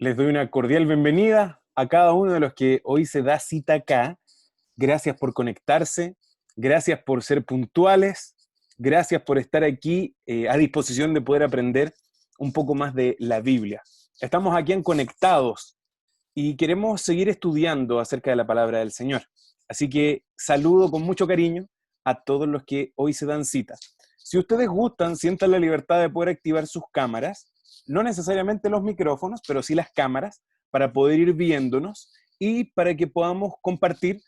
Les doy una cordial bienvenida a cada uno de los que hoy se da cita acá. Gracias por conectarse, gracias por ser puntuales, gracias por estar aquí a disposición de poder aprender un poco más de la Biblia. Estamos aquí en Conectados y queremos seguir estudiando acerca de la palabra del Señor. Así que saludo con mucho cariño a todos los que hoy se dan cita. Si ustedes gustan, sientan la libertad de poder activar sus cámaras, no necesariamente los micrófonos, pero sí las cámaras, para poder ir viéndonos y para que podamos compartir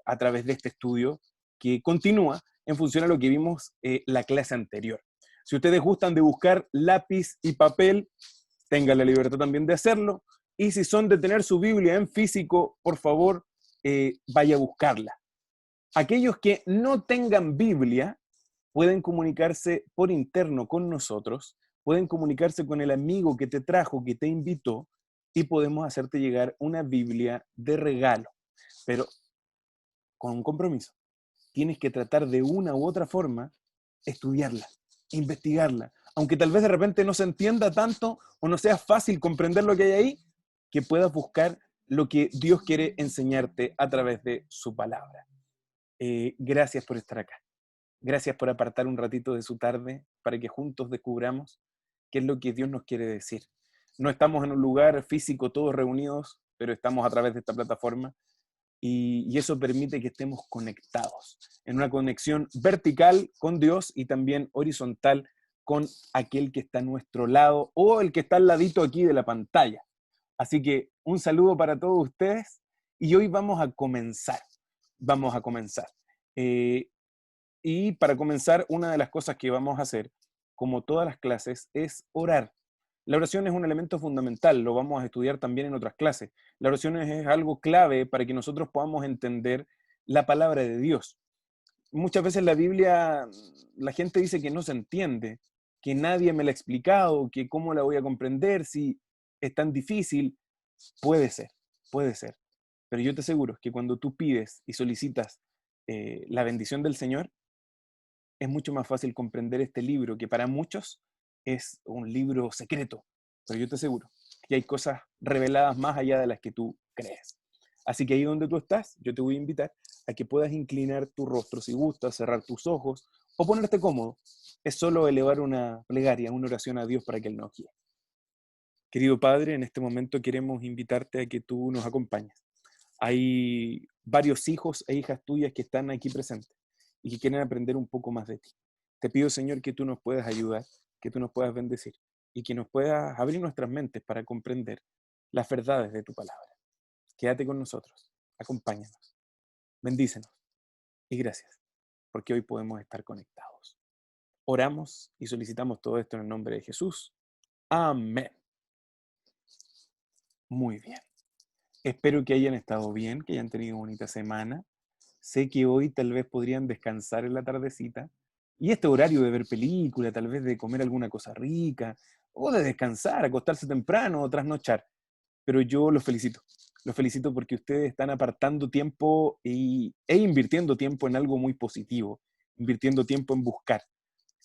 a través de este estudio que continúa en función a lo que vimos la clase anterior. Si ustedes gustan de buscar lápiz y papel, tengan la libertad también de hacerlo. Y si son de tener su Biblia en físico, por favor, vaya a buscarla. Aquellos que no tengan Biblia pueden comunicarse por interno con nosotros, pueden comunicarse con el amigo que te trajo, que te invitó, y podemos hacerte llegar una Biblia de regalo. Pero con un compromiso. Tienes que tratar de una u otra forma estudiarla, investigarla. Aunque tal vez de repente no se entienda tanto o no sea fácil comprender lo que hay ahí, que puedas buscar lo que Dios quiere enseñarte a través de su palabra. Gracias por estar acá. Gracias por apartar un ratito de su tarde para que juntos descubramos qué es lo que Dios nos quiere decir. No estamos en un lugar físico todos reunidos, pero estamos a través de esta plataforma y eso permite que estemos conectados, en una conexión vertical con Dios y también horizontal con aquel que está a nuestro lado o el que está al ladito aquí de la pantalla. Así que un saludo para todos ustedes y hoy vamos a comenzar. Vamos a comenzar. Y para comenzar, una de las cosas que vamos a hacer, como todas las clases, es orar. La oración es un elemento fundamental, lo vamos a estudiar también en otras clases. La oración es algo clave para que nosotros podamos entender la palabra de Dios. Muchas veces la Biblia, la gente dice que no se entiende, que nadie me la ha explicado, que cómo la voy a comprender, si es tan difícil. Puede ser, puede ser. Pero yo te aseguro que cuando tú pides y solicitas la bendición del Señor, es mucho más fácil comprender este libro, que para muchos es un libro secreto, pero yo te aseguro que hay cosas reveladas más allá de las que tú crees. Así que ahí donde tú estás, yo te voy a invitar a que puedas inclinar tu rostro si gustas, cerrar tus ojos o ponerte cómodo. Es solo elevar una plegaria, una oración a Dios para que Él nos guíe. Querido Padre, en este momento queremos invitarte a que tú nos acompañes. Hay varios hijos e hijas tuyas que están aquí presentes y que quieren aprender un poco más de ti. Te pido, Señor, que tú nos puedas ayudar que tú nos puedas bendecir y que nos puedas abrir nuestras mentes para comprender las verdades de tu palabra. Quédate con nosotros, acompáñanos, bendícenos y gracias, porque hoy podemos estar conectados. Oramos y solicitamos todo esto en el nombre de Jesús. Amén. Muy bien. Espero que hayan estado bien, que hayan tenido una bonita semana. Sé que hoy tal vez podrían descansar en la tardecita. Y este horario de ver película, tal vez de comer alguna cosa rica, o de descansar, acostarse temprano o trasnochar. Pero yo los felicito. Los felicito porque ustedes están apartando tiempo e invirtiendo tiempo en algo muy positivo, invirtiendo tiempo en buscar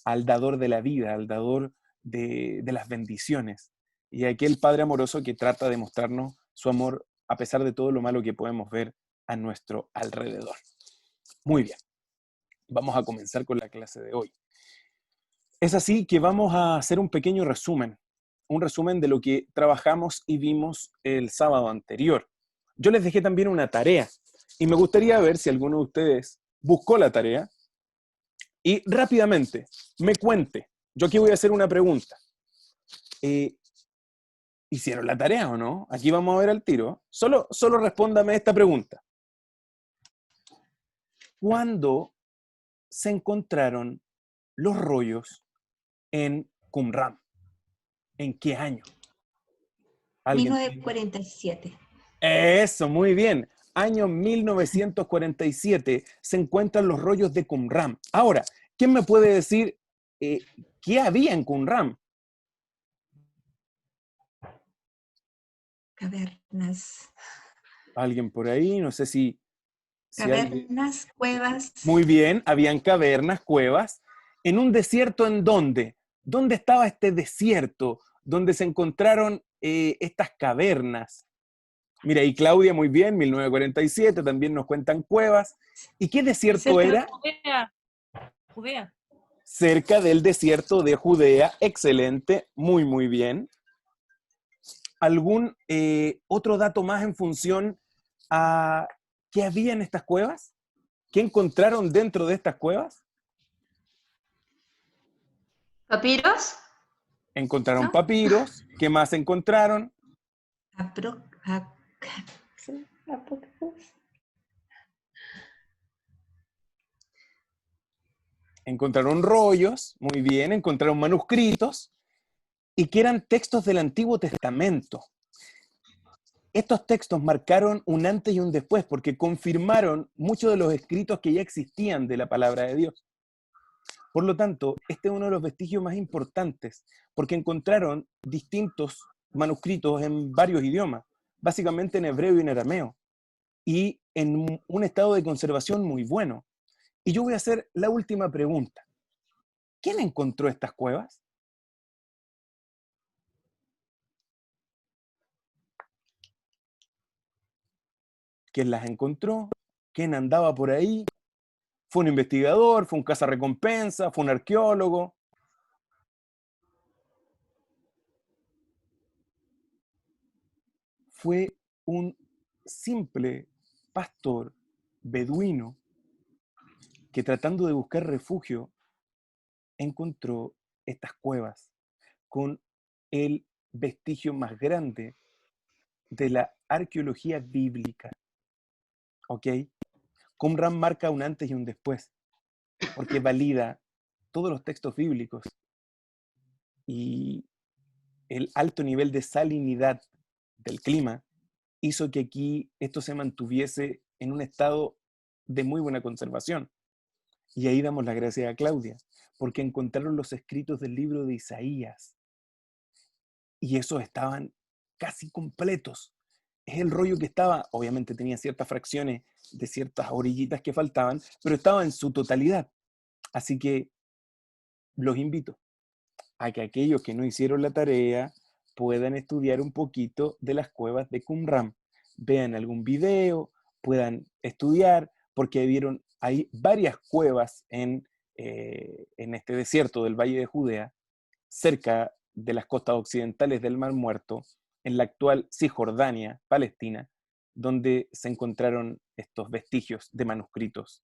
al dador de la vida, al dador de las bendiciones. Y aquel Padre amoroso que trata de mostrarnos su amor a pesar de todo lo malo que podemos ver a nuestro alrededor. Muy bien, vamos a comenzar con la clase de hoy. Es así que vamos a hacer un pequeño resumen, un resumen de lo que trabajamos y vimos el sábado anterior. Yo les dejé también una tarea y me gustaría ver si alguno de ustedes buscó la tarea y rápidamente me cuente. Yo aquí voy a hacer una pregunta. ¿Hicieron la tarea o no? Aquí vamos a ver al tiro. Solo respóndame esta pregunta. ¿Cuándo se encontraron los rollos en Qumran? ¿En qué año? ¿Alguien tiene? 1947. Eso, muy bien. Año 1947 se encuentran los rollos de Qumran. Ahora, ¿quién me puede decir qué había en Qumran? Cavernas. ¿Alguien por ahí? No sé si alguien... Cavernas, cuevas. Muy bien, habían cavernas, cuevas. ¿En un desierto en dónde? ¿Dónde estaba este desierto? ¿Dónde se encontraron estas cavernas? Mira, y Claudia, muy bien, 1947, también nos cuentan cuevas. ¿Y qué desierto Cerca de era? Judea. Judea. Cerca del desierto de Judea. Excelente, muy bien. ¿Algún otro dato más en función a qué había en estas cuevas? ¿Qué encontraron dentro de estas cuevas? ¿Papiros? Encontraron ¿No? papiros. ¿Qué más encontraron? Apro, Encontraron rollos, muy bien, encontraron manuscritos y que eran textos del Antiguo Testamento. Estos textos marcaron un antes y un después porque confirmaron muchos de los escritos que ya existían de la palabra de Dios. Por lo tanto, este es uno de los vestigios más importantes porque encontraron distintos manuscritos en varios idiomas, básicamente en hebreo y en arameo, y en un estado de conservación muy bueno. Y yo voy a hacer la última pregunta. ¿Quién encontró estas cuevas? ¿Quién las encontró? ¿Quién andaba por ahí? ¿Fue un investigador? ¿Fue un cazarrecompensa? ¿Fue un arqueólogo? Fue un simple pastor beduino que tratando de buscar refugio encontró estas cuevas con el vestigio más grande de la arqueología bíblica. ¿Ok? Qumran marca un antes y un después, porque valida todos los textos bíblicos y el alto nivel de salinidad del clima hizo que aquí esto se mantuviese en un estado de muy buena conservación. Y ahí damos las gracias a Claudia, porque encontraron los escritos del libro de Isaías y esos estaban casi completos. Es el rollo que estaba, obviamente tenía ciertas fracciones de ciertas orillitas que faltaban, pero estaba en su totalidad. Así que los invito a que aquellos que no hicieron la tarea puedan estudiar un poquito de las cuevas de Qumran. Vean algún video, puedan estudiar, porque vieron, hay varias cuevas en este desierto del Valle de Judea, cerca de las costas occidentales del Mar Muerto, en la actual Cisjordania, Palestina, donde se encontraron estos vestigios de manuscritos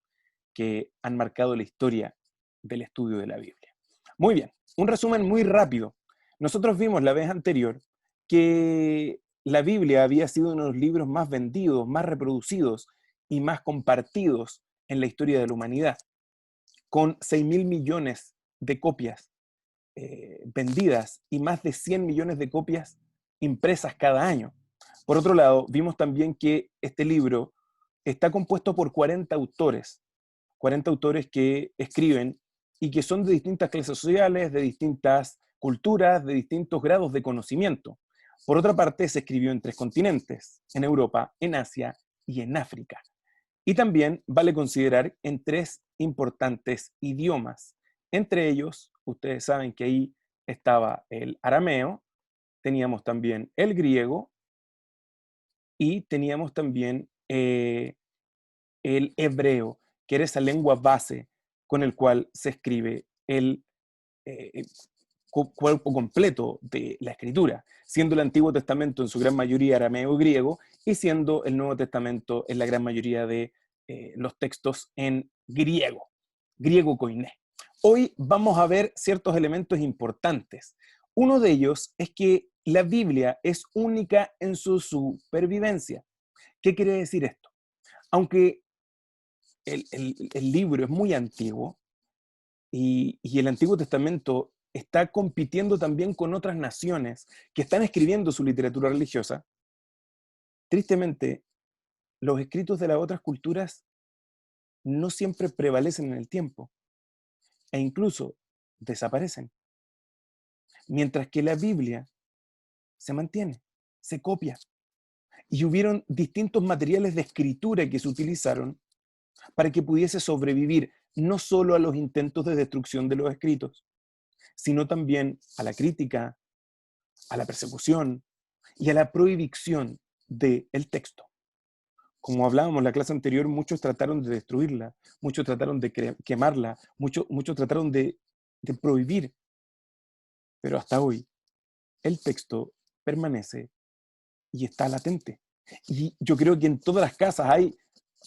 que han marcado la historia del estudio de la Biblia. Muy bien, un resumen muy rápido. Nosotros vimos la vez anterior que la Biblia había sido uno de los libros más vendidos, más reproducidos y más compartidos en la historia de la humanidad, con 6.000 millones de copias vendidas y más de 100 millones de copias impresas cada año. Por otro lado, vimos también que este libro está compuesto por 40 autores que escriben y que son de distintas clases sociales, de distintas culturas, de distintos grados de conocimiento. Por otra parte, se escribió en 3 continentes, en Europa, en Asia y en África. Y también vale considerar en 3 importantes idiomas. Entre ellos, ustedes saben que ahí estaba el arameo, teníamos también el griego y teníamos también el hebreo, que era esa lengua base con el cual se escribe el cuerpo completo de la escritura, siendo el Antiguo Testamento en su gran mayoría arameo y griego, y siendo el Nuevo Testamento en la gran mayoría de los textos en griego koiné. Hoy vamos a ver ciertos elementos importantes. Uno de ellos es que la Biblia es única en su supervivencia. ¿Qué quiere decir esto? Aunque el libro es muy antiguo y el Antiguo Testamento está compitiendo también con otras naciones que están escribiendo su literatura religiosa, tristemente, los escritos de las otras culturas no siempre prevalecen en el tiempo e incluso desaparecen, mientras que la Biblia se mantiene, se copia. Y hubieron distintos materiales de escritura que se utilizaron para que pudiese sobrevivir no solo a los intentos de destrucción de los escritos, sino también a la crítica, a la persecución y a la prohibición del texto. Como hablábamos en la clase anterior, muchos trataron de destruirla, muchos trataron de quemarla, muchos trataron de prohibir, pero hasta hoy el texto permanece y está latente. Y yo creo que en todas las casas hay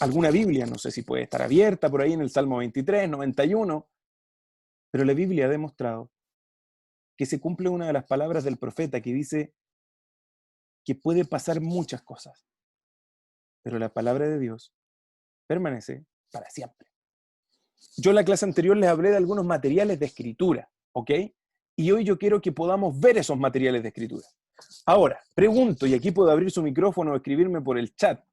alguna Biblia, no sé si puede estar abierta por ahí en el Salmo 23, 91, pero la Biblia ha demostrado que se cumple una de las palabras del profeta que dice que puede pasar muchas cosas, pero la palabra de Dios permanece para siempre. Yo en la clase anterior les hablé de algunos materiales de escritura, ¿ok? Y hoy yo quiero que podamos ver esos materiales de escritura. Ahora, pregunto, y aquí puedo abrir su micrófono o escribirme por el chat.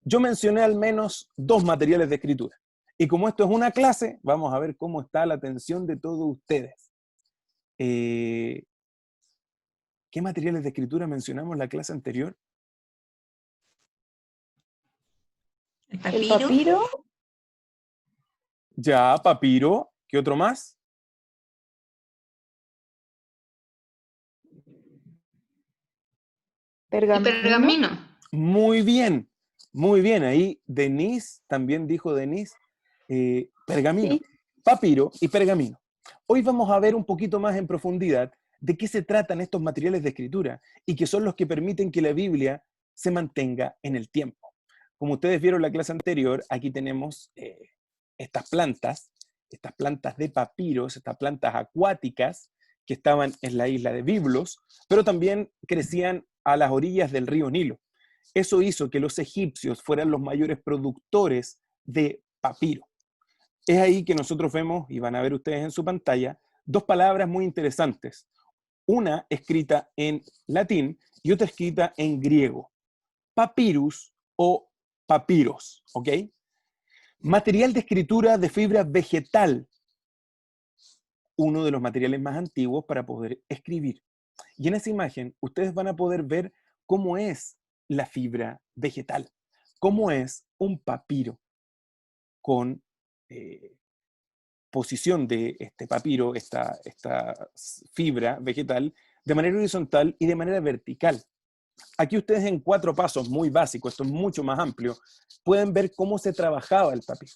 Yo mencioné al menos 2 materiales de escritura. Y como esto es una clase, vamos a ver cómo está la atención de todos ustedes. ¿Qué materiales de escritura mencionamos en la clase anterior? El El papiro. papiro, Ya, papiro. ¿Qué otro más? El pergamino, pergamino. Muy bien, muy bien. Ahí Denise, también dijo Denise, pergamino, sí, papiro y pergamino. Hoy vamos a ver un poquito más en profundidad de qué se tratan estos materiales de escritura y que son los que permiten que la Biblia se mantenga en el tiempo. Como ustedes vieron en la clase anterior, aquí tenemos estas plantas de papiros, estas plantas acuáticas que estaban en la isla de Biblos, pero también crecían a las orillas del río Nilo. Eso hizo que los egipcios fueran los mayores productores de papiro. Es ahí que nosotros vemos, y van a ver ustedes en su pantalla, 2 palabras muy interesantes. Una escrita en latín y otra escrita en griego. Papyrus o papiros, ¿ok? Material de escritura de fibra vegetal, uno de los materiales más antiguos para poder escribir. Y en esa imagen ustedes van a poder ver cómo es la fibra vegetal, cómo es un papiro con posición de este papiro, esta fibra vegetal, de manera horizontal y de manera vertical. Aquí ustedes en 4 pasos muy básicos, esto es mucho más amplio, pueden ver cómo se trabajaba el papiro.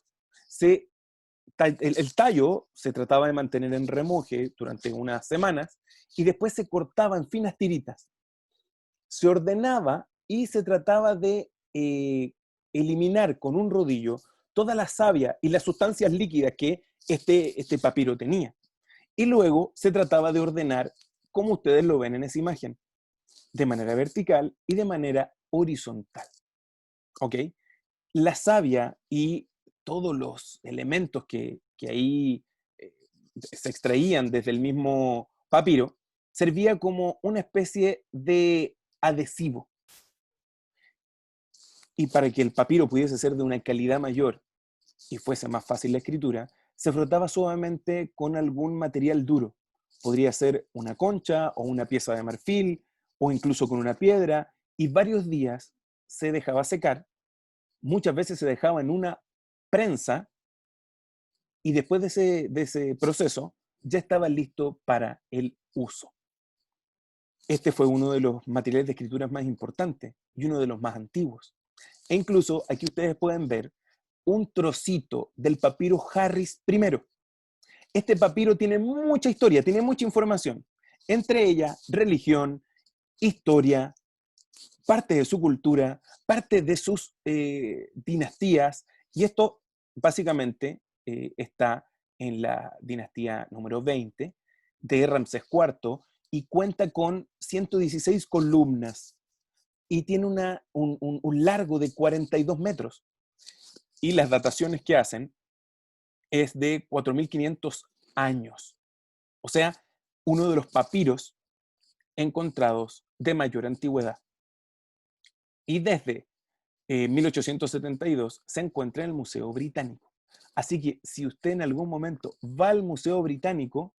El tallo se trataba de mantener en remoje durante unas semanas y después se cortaba en finas tiritas. Se ordenaba y se trataba de eliminar con un rodillo toda la savia y las sustancias líquidas que este papiro tenía. Y luego se trataba de ordenar como ustedes lo ven en esa imagen, de manera vertical y de manera horizontal. ¿Ok? La savia y todos los elementos que ahí eh, se extraían desde el mismo papiro, servía como una especie de adhesivo. Y para que el papiro pudiese ser de una calidad mayor y fuese más fácil la escritura, se frotaba suavemente con algún material duro. Podría ser una concha o una pieza de marfil o incluso con una piedra, y varios días se dejaba secar. Muchas veces se dejaba en una prensa y después de ese proceso ya estaba listo para el uso. Este fue uno de los materiales de escritura más importantes y uno de los más antiguos. E incluso aquí ustedes pueden ver un trocito del papiro Harris I. Este papiro tiene mucha historia, tiene mucha información, entre ellas religión, historia, parte de su cultura, parte de sus dinastías, y esto básicamente está en la dinastía número 20 de Ramsés IV y cuenta con 116 columnas y tiene un largo de 42 metros. Y las dataciones que hacen es de 4.500 años. O sea, uno de los papiros encontrados de mayor antigüedad. Y desde 1872 se encuentra en el Museo Británico. Así que si usted en algún momento va al Museo Británico,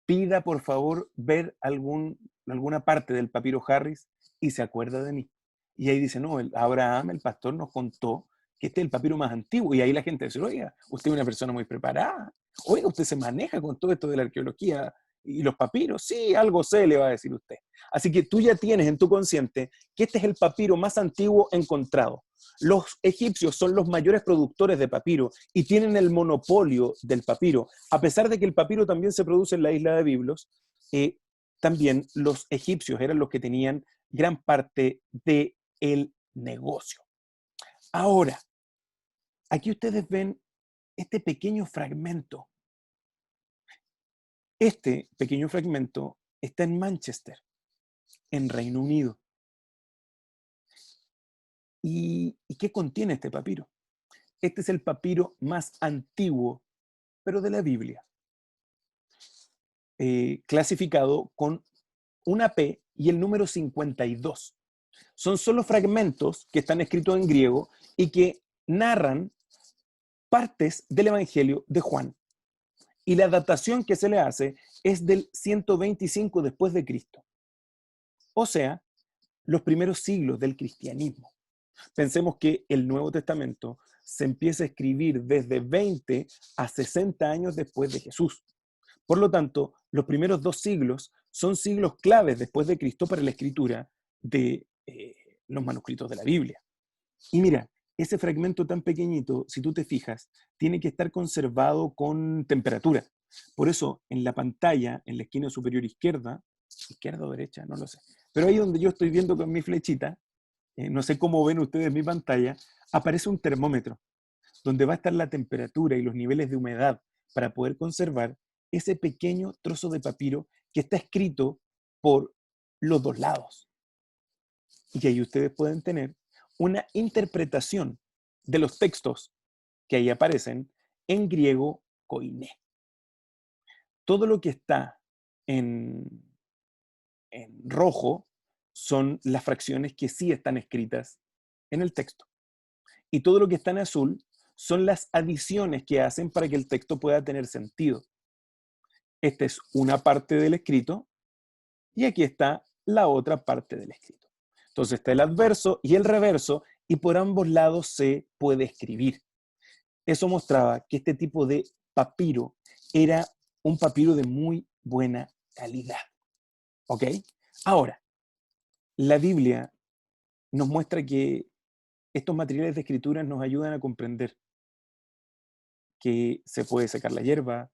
pida por favor ver alguna parte del papiro Harris y se acuerda de mí. Y ahí dice, no, Abraham, el pastor, nos contó que este es el papiro más antiguo. Y ahí la gente dice, oiga, usted es una persona muy preparada. Oiga, usted se maneja con todo esto de la arqueología y los papiros. Sí, algo sé, le va a decir usted. Así que tú ya tienes en tu consciente que este es el papiro más antiguo encontrado. Los egipcios son los mayores productores de papiro y tienen el monopolio del papiro. A pesar de que el papiro también se produce en la isla de Biblos, también los egipcios eran los que tenían gran parte del negocio. Ahora, aquí ustedes ven este pequeño fragmento. Este pequeño fragmento está en Manchester, en Reino Unido. ¿Y qué contiene este papiro? Este es el papiro más antiguo, pero de la Biblia, clasificado con una P y el número 52. Son solo fragmentos que están escritos en griego y que narran partes del Evangelio de Juan. Y la datación que se le hace es del 125 después de Cristo. O sea, los primeros siglos del cristianismo. Pensemos que el Nuevo Testamento se empieza a escribir desde 20 a 60 años después de Jesús. Por lo tanto, los primeros 2 siglos son siglos claves después de Cristo para la escritura de los manuscritos de la Biblia. Y mira, ese fragmento tan pequeñito, si tú te fijas, tiene que estar conservado con temperatura. Por eso, en la pantalla, en la esquina superior izquierda o derecha, no lo sé, pero ahí donde yo estoy viendo con mi flechita, no sé cómo ven ustedes mi pantalla, aparece un termómetro donde va a estar la temperatura y los niveles de humedad para poder conservar ese pequeño trozo de papiro que está escrito por los dos lados. Y ahí ustedes pueden tener una interpretación de los textos que ahí aparecen en griego koiné. Todo lo que está en rojo son las fracciones que sí están escritas en el texto. Y todo lo que está en azul son las adiciones que hacen para que el texto pueda tener sentido. Esta es una parte del escrito y aquí está la otra parte del escrito. Entonces está el adverso y el reverso y por ambos lados se puede escribir. Eso mostraba que este tipo de papiro era un papiro de muy buena calidad. ¿Ok? Ahora, la Biblia nos muestra que estos materiales de escritura nos ayudan a comprender que se puede secar la hierba,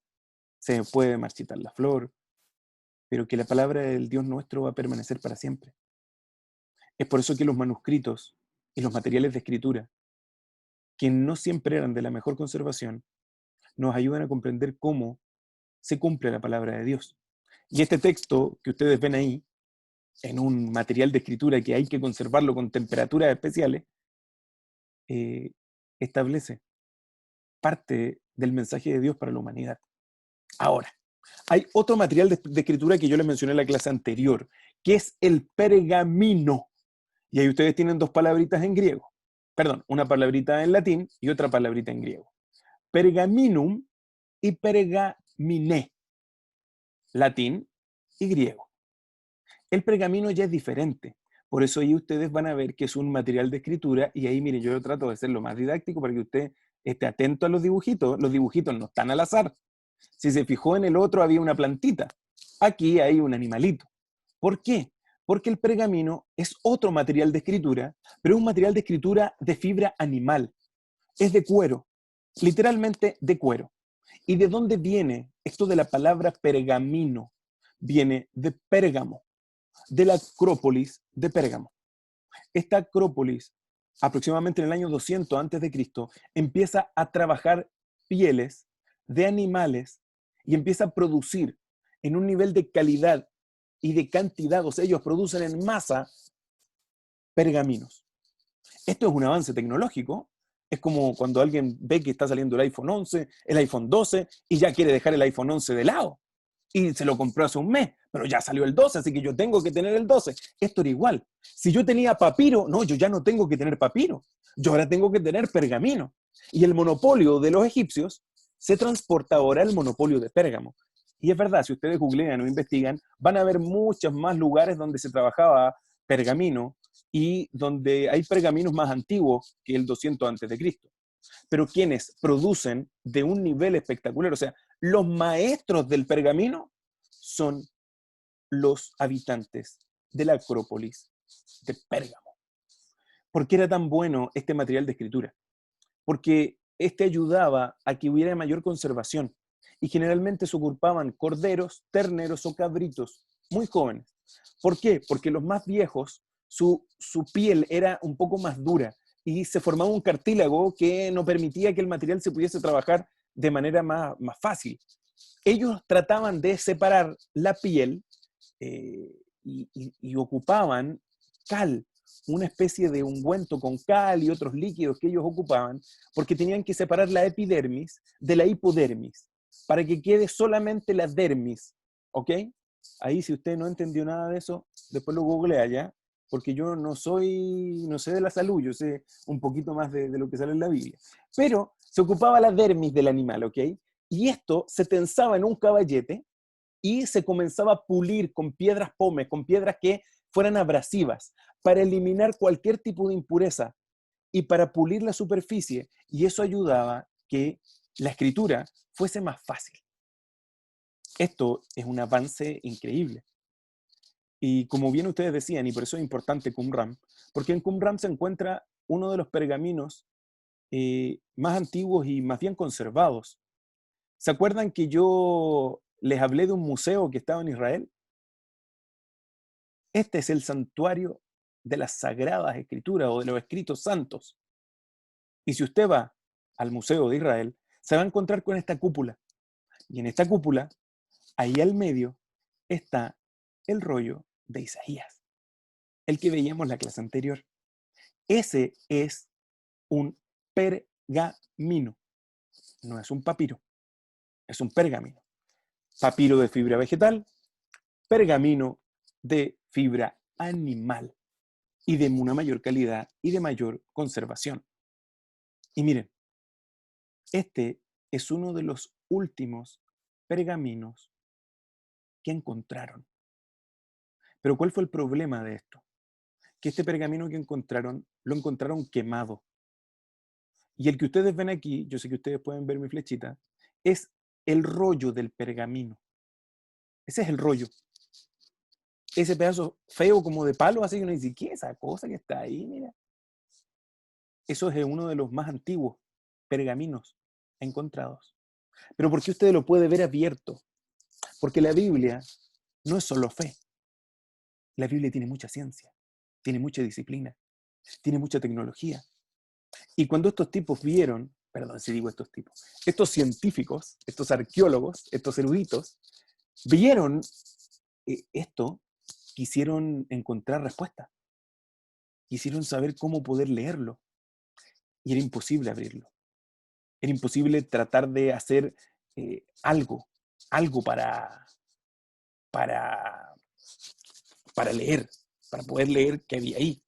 se puede marchitar la flor, pero que la palabra del Dios nuestro va a permanecer para siempre. Es por eso que los manuscritos y los materiales de escritura, que no siempre eran de la mejor conservación, nos ayudan a comprender cómo se cumple la palabra de Dios. Y este texto que ustedes ven ahí, en un material de escritura que hay que conservarlo con temperaturas especiales, establece parte del mensaje de Dios para la humanidad. Ahora, hay otro material de escritura que yo les mencioné en la clase anterior, que es el pergamino. Y ahí ustedes tienen dos palabritas en griego. Perdón, una palabrita en latín y otra palabrita en griego. Pergaminum y pergamine, latín y griego. El pergamino ya es diferente. Por eso ahí ustedes van a ver que es un material de escritura y ahí, miren, yo trato de hacerlo más didáctico para que usted esté atento a los dibujitos. Los dibujitos no están al azar. Si se fijó en el otro había una plantita. Aquí hay un animalito. ¿Por qué? Porque el pergamino es otro material de escritura, pero es un material de escritura de fibra animal. Es de cuero, literalmente de cuero. ¿Y de dónde viene esto de la palabra pergamino? Viene de Pérgamo, de la Acrópolis de Pérgamo. Esta Acrópolis, aproximadamente en el año 200 a.C., empieza a trabajar pieles de animales y empieza a producir en un nivel de calidad y de cantidad, o sea, ellos producen en masa pergaminos. Esto es un avance tecnológico. Es como cuando alguien ve que está saliendo el iPhone 11, el iPhone 12, y ya quiere dejar el iPhone 11 de lado. Y se lo compró hace un mes, pero ya salió el 12, así que yo tengo que tener el 12. Esto era igual. Si yo tenía papiro, no, yo ya no tengo que tener papiro. Yo ahora tengo que tener pergamino. Y el monopolio de los egipcios se transporta ahora al monopolio de Pérgamo. Y es verdad, si ustedes googlean o investigan, van a ver muchos más lugares donde se trabajaba pergamino y donde hay pergaminos más antiguos que el 200 a.C. Pero quienes producen de un nivel espectacular, o sea, los maestros del pergamino son los habitantes de la Acrópolis de Pérgamo. ¿Por qué era tan bueno este material de escritura? Porque este ayudaba a que hubiera mayor conservación y generalmente se ocupaban corderos, terneros o cabritos muy jóvenes. ¿Por qué? Porque los más viejos, su piel era un poco más dura y se formaba un cartílago que no permitía que el material se pudiese trabajar de manera más fácil. Ellos trataban de separar la piel y ocupaban cal, una especie de ungüento con cal y otros líquidos que ellos ocupaban, porque tenían que separar la epidermis de la hipodermis, para que quede solamente la dermis, ¿ok? Ahí si usted no entendió nada de eso, después lo googlea ya, porque yo no sé de la salud, yo sé un poquito más de lo que sale en la Biblia. Pero se ocupaba la dermis del animal, ¿ok? Y esto se tensaba en un caballete y se comenzaba a pulir con piedras pómez, con piedras que fueran abrasivas, para eliminar cualquier tipo de impureza y para pulir la superficie. Y eso ayudaba que la escritura fuese más fácil. Esto es un avance increíble. Y como bien ustedes decían, y por eso es importante Qumran, porque en Qumran se encuentra uno de los pergaminos más antiguos y más bien conservados. ¿Se acuerdan que yo les hablé de un museo que estaba en Israel? Este es el santuario de las Sagradas Escrituras o de los escritos santos. Y si usted va al Museo de Israel, se va a encontrar con esta cúpula. Y en esta cúpula, ahí al medio, está el rollo de Isaías, el que veíamos en la clase anterior. Ese es un pergamino, no es un papiro, es un pergamino. Papiro de fibra vegetal, pergamino de fibra animal y de una mayor calidad y de mayor conservación. Y miren, este es uno de los últimos pergaminos que encontraron. Pero ¿cuál fue el problema de esto? Que este pergamino que encontraron, lo encontraron quemado. Y el que ustedes ven aquí, yo sé que ustedes pueden ver mi flechita, es el rollo del pergamino. Ese es el rollo. Ese pedazo feo como de palo, así que uno dice, ¿qué es esa cosa que está ahí? Mira. Eso es uno de los más antiguos pergaminos encontrados. Pero ¿por qué usted lo puede ver abierto? Porque la Biblia no es solo fe. La Biblia tiene mucha ciencia, tiene mucha disciplina, tiene mucha tecnología. Y cuando estos tipos vieron perdón si digo estos tipos, estos científicos, estos arqueólogos, estos eruditos, vieron esto, quisieron encontrar respuestas, quisieron saber cómo poder leerlo, y era imposible abrirlo. Era imposible tratar de hacer algo para, para leer, para poder leer qué había ahí.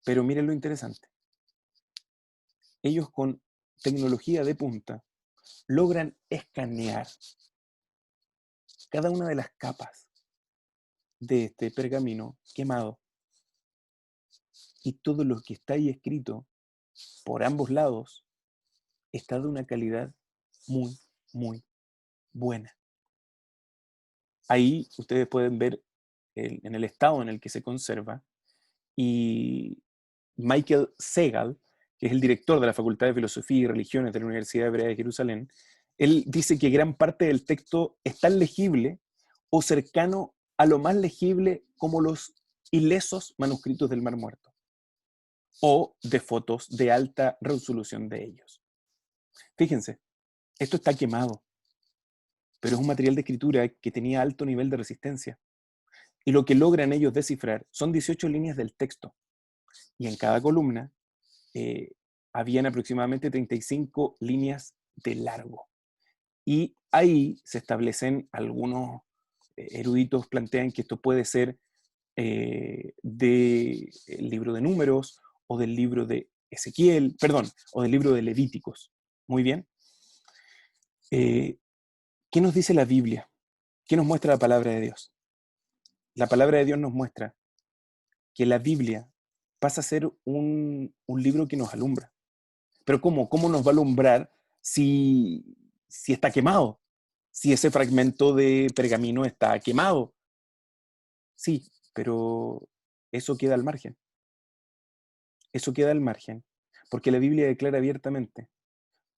Pero miren lo interesante. Ellos con tecnología de punta logran escanear cada una de las capas de este pergamino quemado, y todo lo que está ahí escrito por ambos lados está de una calidad muy, muy buena. Ahí ustedes pueden ver en el estado en el que se conserva, y Michael Segal, que es el director de la Facultad de Filosofía y Religiones de la Universidad Hebrea de Jerusalén, él dice que gran parte del texto es tan legible o cercano a lo más legible como los ilesos manuscritos del Mar Muerto, o de fotos de alta resolución de ellos. Fíjense, esto está quemado, pero es un material de escritura que tenía alto nivel de resistencia. Y lo que logran ellos descifrar son 18 líneas del texto. Y en cada columna habían aproximadamente 35 líneas de largo. Y ahí se establecen algunos eruditos, plantean que esto puede ser del libro de Números, o del libro de Ezequiel, perdón, o del libro de Levíticos. Muy bien. ¿Qué nos dice la Biblia? ¿Qué nos muestra la palabra de Dios? La palabra de Dios nos muestra que la Biblia pasa a ser un libro que nos alumbra. Pero ¿cómo? ¿Cómo nos va a alumbrar si está quemado? Si ese fragmento de pergamino está quemado. Sí, pero eso queda al margen. Eso queda al margen, porque la Biblia declara abiertamente: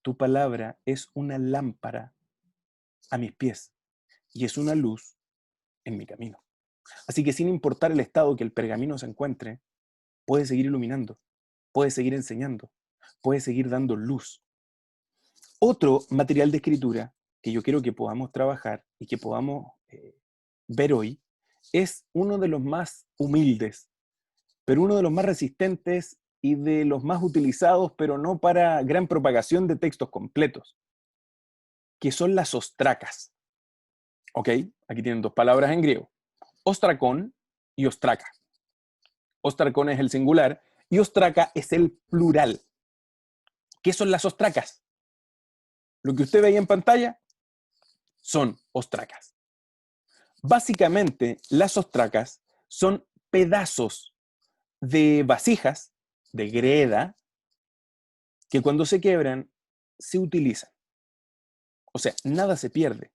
tu palabra es una lámpara a mis pies y es una luz en mi camino. Así que sin importar el estado que el pergamino se encuentre, puede seguir iluminando, puede seguir enseñando, puede seguir dando luz. Otro material de escritura que yo quiero que podamos trabajar y que podamos ver hoy es uno de los más humildes, pero uno de los más resistentes y de los más utilizados, pero no para gran propagación de textos completos, que son las ostracas. ¿Ok? Aquí tienen dos palabras en griego: ostrakón y ostraca. Ostracón es el singular y ostraca es el plural. ¿Qué son las ostracas? Lo que usted ve ahí en pantalla son ostracas. Básicamente, las ostracas son pedazos de vasijas, de greda, que cuando se quiebran, se utilizan. O sea, nada se pierde.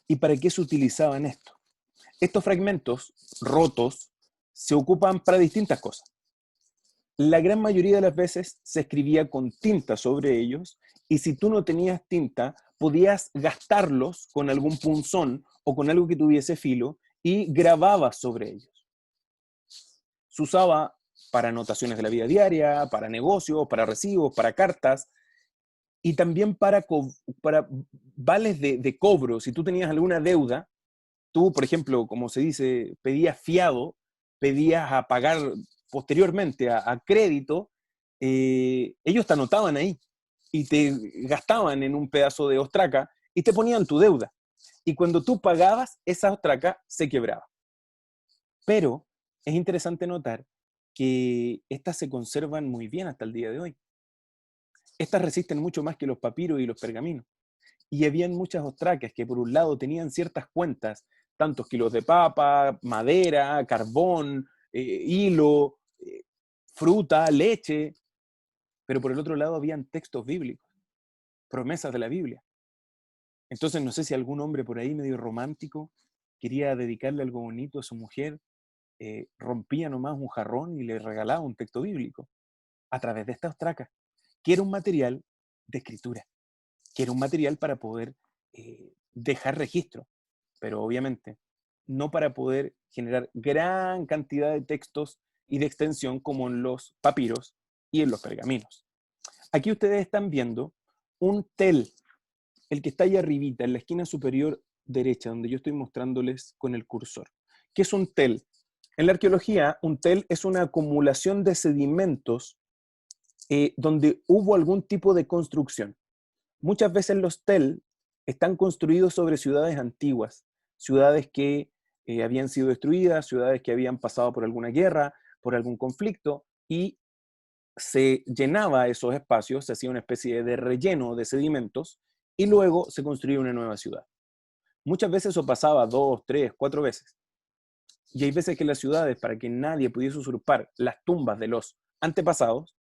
¿Y para qué se utilizaban esto? Estos fragmentos rotos se ocupan para distintas cosas. La gran mayoría de las veces se escribía con tinta sobre ellos, y si tú no tenías tinta, podías gastarlos con algún punzón o con algo que tuviese filo y grababas sobre ellos. Se usaba para anotaciones de la vida diaria, para negocios, para recibos, para cartas, y también para vales de cobro. Si tú tenías alguna deuda, tú, por ejemplo, como se dice, pedías fiado, pedías a pagar posteriormente a crédito, ellos te anotaban ahí y te gastaban en un pedazo de ostraca y te ponían tu deuda. Y cuando tú pagabas, esa ostraca se quebraba. Pero es interesante notar que estas se conservan muy bien hasta el día de hoy. Estas resisten mucho más que los papiros y los pergaminos. Y habían muchas ostracas que por un lado tenían ciertas cuentas, tantos kilos de papa, madera, carbón, hilo, fruta, leche, pero por el otro lado habían textos bíblicos, promesas de la Biblia. Entonces no sé si algún hombre por ahí medio romántico quería dedicarle algo bonito a su mujer, rompía nomás un jarrón y le regalaba un texto bíblico a través de esta ostraca, que era un material de escritura, que era un material para poder dejar registro, pero obviamente no para poder generar gran cantidad de textos y de extensión como en los papiros y en los pergaminos. Aquí ustedes están viendo un tel, el que está ahí arribita, en la esquina superior derecha, donde yo estoy mostrándoles con el cursor. ¿Qué es un tel? En la arqueología, un tel es una acumulación de sedimentos donde hubo algún tipo de construcción. Muchas veces los tel están construidos sobre ciudades antiguas, ciudades que habían sido destruidas, ciudades que habían pasado por alguna guerra, por algún conflicto, y se llenaba esos espacios, se hacía una especie de relleno de sedimentos, y luego se construía una nueva ciudad. Muchas veces eso pasaba 2, 3, 4 veces. Y hay veces que las ciudades, para que nadie pudiese usurpar las tumbas de los antepasados,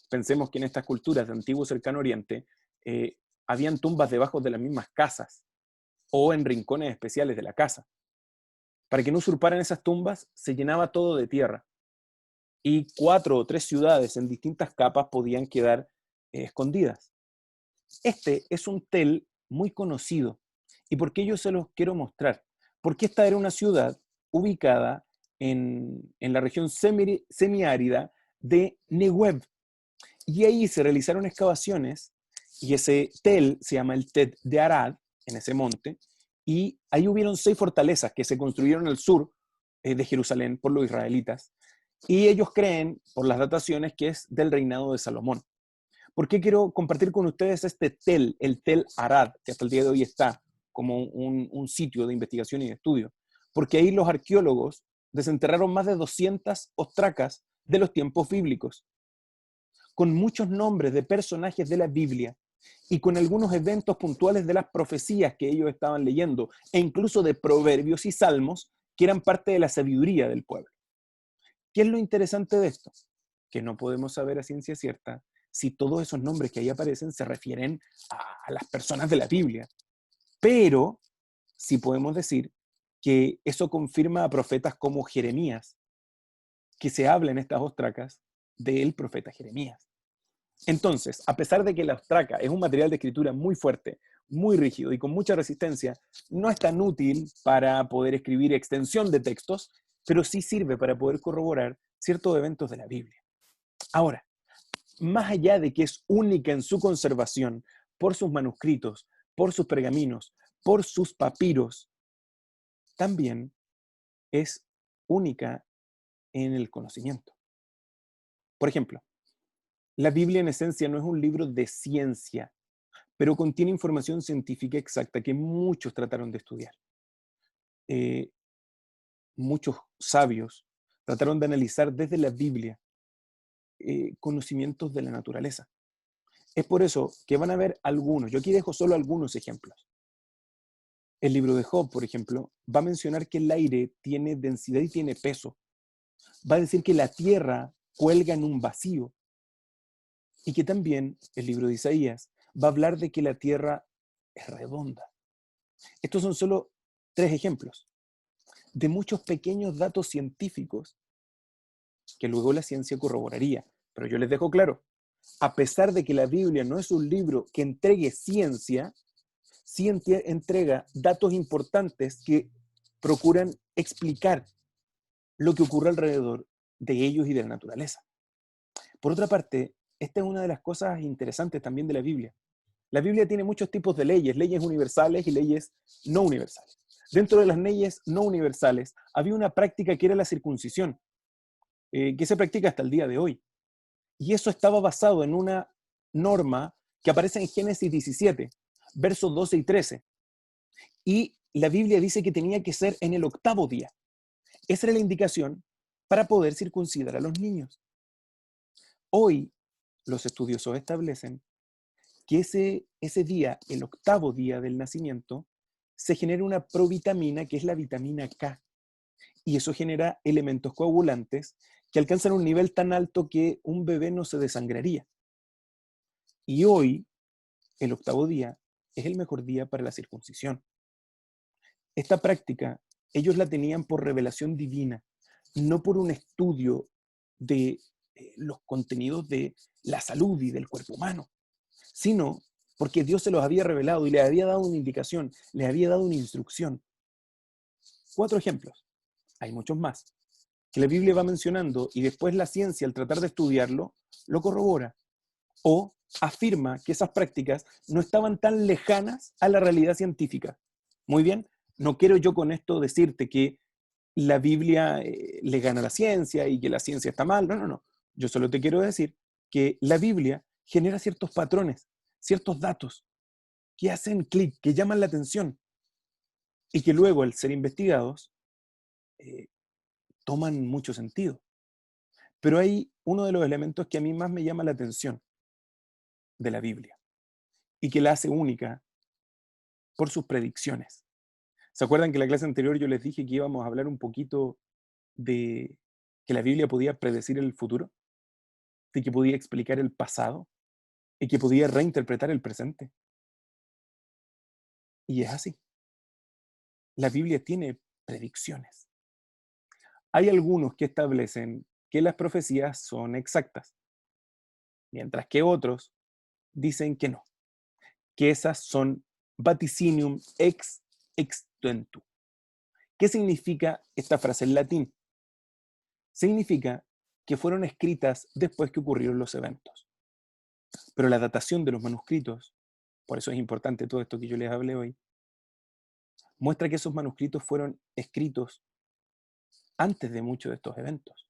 pensemos que en estas culturas de antiguo cercano oriente, habían tumbas debajo de las mismas casas o en rincones especiales de la casa. Para que no usurparan esas tumbas, se llenaba todo de tierra. Y 4 o 3 ciudades en distintas capas podían quedar escondidas. Este es un tel muy conocido. ¿Y por qué yo se los quiero mostrar? Porque esta era una ciudad ubicada en la región semiárida de Negev. Y ahí se realizaron excavaciones, y ese tel se llama el Tel de Arad, en ese monte, y ahí hubieron 6 fortalezas que se construyeron al sur de Jerusalén por los israelitas, y ellos creen, por las dataciones, que es del reinado de Salomón. ¿Por qué quiero compartir con ustedes este tel, el Tel Arad, que hasta el día de hoy está como un sitio de investigación y de estudio? Porque ahí los arqueólogos desenterraron más de 200 ostracas de los tiempos bíblicos, con muchos nombres de personajes de la Biblia y con algunos eventos puntuales de las profecías que ellos estaban leyendo, e incluso de proverbios y salmos que eran parte de la sabiduría del pueblo. ¿Qué es lo interesante de esto? Que no podemos saber a ciencia cierta si todos esos nombres que ahí aparecen se refieren a las personas de la Biblia, pero sí podemos decir que eso confirma a profetas como Jeremías, que se habla en estas ostracas del profeta Jeremías. Entonces, a pesar de que la ostraca es un material de escritura muy fuerte, muy rígido y con mucha resistencia, no es tan útil para poder escribir extensión de textos, pero sí sirve para poder corroborar ciertos eventos de la Biblia. Ahora, más allá de que es única en su conservación, por sus manuscritos, por sus pergaminos, por sus papiros, también es única en el conocimiento. Por ejemplo, la Biblia en esencia no es un libro de ciencia, pero contiene información científica exacta que muchos trataron de estudiar. Muchos sabios trataron de analizar desde la Biblia conocimientos de la naturaleza. Es por eso que van a ver algunos, yo aquí dejo solo algunos ejemplos. El libro de Job, por ejemplo, va a mencionar que el aire tiene densidad y tiene peso. Va a decir que la tierra cuelga en un vacío. Y que también el libro de Isaías va a hablar de que la tierra es redonda. Estos son solo 3 ejemplos de muchos pequeños datos científicos que luego la ciencia corroboraría. Pero yo les dejo claro, a pesar de que la Biblia no es un libro que entregue ciencia, sí entrega datos importantes que procuran explicar lo que ocurre alrededor de ellos y de la naturaleza. Por otra parte, esta es una de las cosas interesantes también de la Biblia. La Biblia tiene muchos tipos de leyes universales y leyes no universales. Dentro de las leyes no universales había una práctica que era la circuncisión, que se practica hasta el día de hoy. Y eso estaba basado en una norma que aparece en Génesis 17, versos 12 y 13. Y la Biblia dice que tenía que ser en el 8º día. Esa era la indicación para poder circuncidar a los niños. Hoy, los estudiosos establecen que ese día, el 8º día del nacimiento, se genera una provitamina que es la vitamina K. Y eso genera elementos coagulantes que alcanzan un nivel tan alto que un bebé no se desangraría. Y hoy, el 8º día, es el mejor día para la circuncisión. Esta práctica, ellos la tenían por revelación divina, no por un estudio de los contenidos de la salud y del cuerpo humano, sino porque Dios se los había revelado y les había dado una indicación, les había dado una instrucción. 4 ejemplos, hay muchos más, que la Biblia va mencionando y después la ciencia, al tratar de estudiarlo, lo corrobora. O afirma que esas prácticas no estaban tan lejanas a la realidad científica. Muy bien, no quiero yo con esto decirte que la Biblia le gana a la ciencia y que la ciencia está mal. No, no, no. Yo solo te quiero decir que la Biblia genera ciertos patrones, ciertos datos que hacen clic, que llaman la atención y que luego, al ser investigados, eh, toman mucho sentido. Pero hay uno de los elementos que a mí más me llama la atención de la Biblia y que la hace única por sus predicciones. ¿Se acuerdan que en la clase anterior yo les dije que íbamos a hablar un poquito de que la Biblia podía predecir el futuro, de que podía explicar el pasado y que podía reinterpretar el presente? Y es así. La Biblia tiene predicciones. Hay algunos que establecen que las profecías son exactas, mientras que otros dicen que no, que esas son vaticinium ex extentu. ¿Qué significa esta frase en latín? Significa que fueron escritas después que ocurrieron los eventos. Pero la datación de los manuscritos, por eso es importante todo esto que yo les hablé hoy, muestra que esos manuscritos fueron escritos antes de muchos de estos eventos.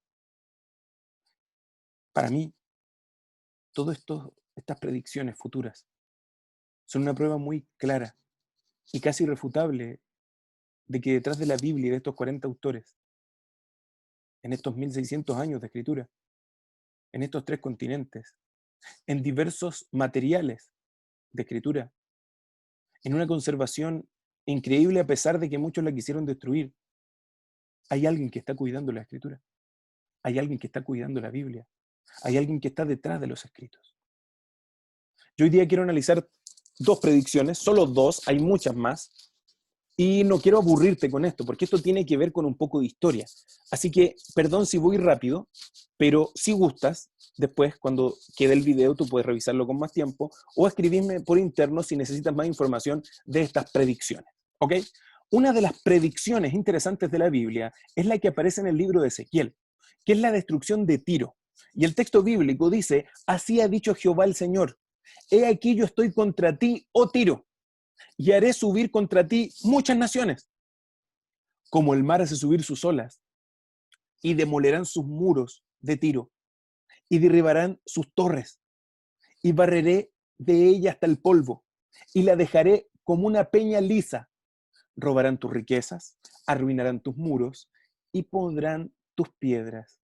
Para mí, todas estas predicciones futuras son una prueba muy clara y casi irrefutable de que detrás de la Biblia y de estos 40 autores, en estos 1600 años de escritura, en estos 3 continentes, en diversos materiales de escritura, en una conservación increíble a pesar de que muchos la quisieron destruir, hay alguien que está cuidando la escritura, hay alguien que está cuidando la Biblia, hay alguien que está detrás de los escritos. Yo hoy día quiero analizar 2 predicciones, solo 2, hay muchas más, y no quiero aburrirte con esto, porque esto tiene que ver con un poco de historia. Así que, perdón si voy rápido, pero si gustas, después, cuando quede el video, tú puedes revisarlo con más tiempo o escribirme por interno si necesitas más información de estas predicciones. ¿Ok? Una de las predicciones interesantes de la Biblia es la que aparece en el libro de Ezequiel, que es la destrucción de Tiro. Y el texto bíblico dice, así ha dicho Jehová el Señor, he aquí yo estoy contra ti, oh Tiro, y haré subir contra ti muchas naciones, como el mar hace subir sus olas, y demolerán sus muros de Tiro, y derribarán sus torres, y barreré de ella hasta el polvo, y la dejaré como una peña lisa. Robarán tus riquezas, arruinarán tus muros, y pondrán tus piedras,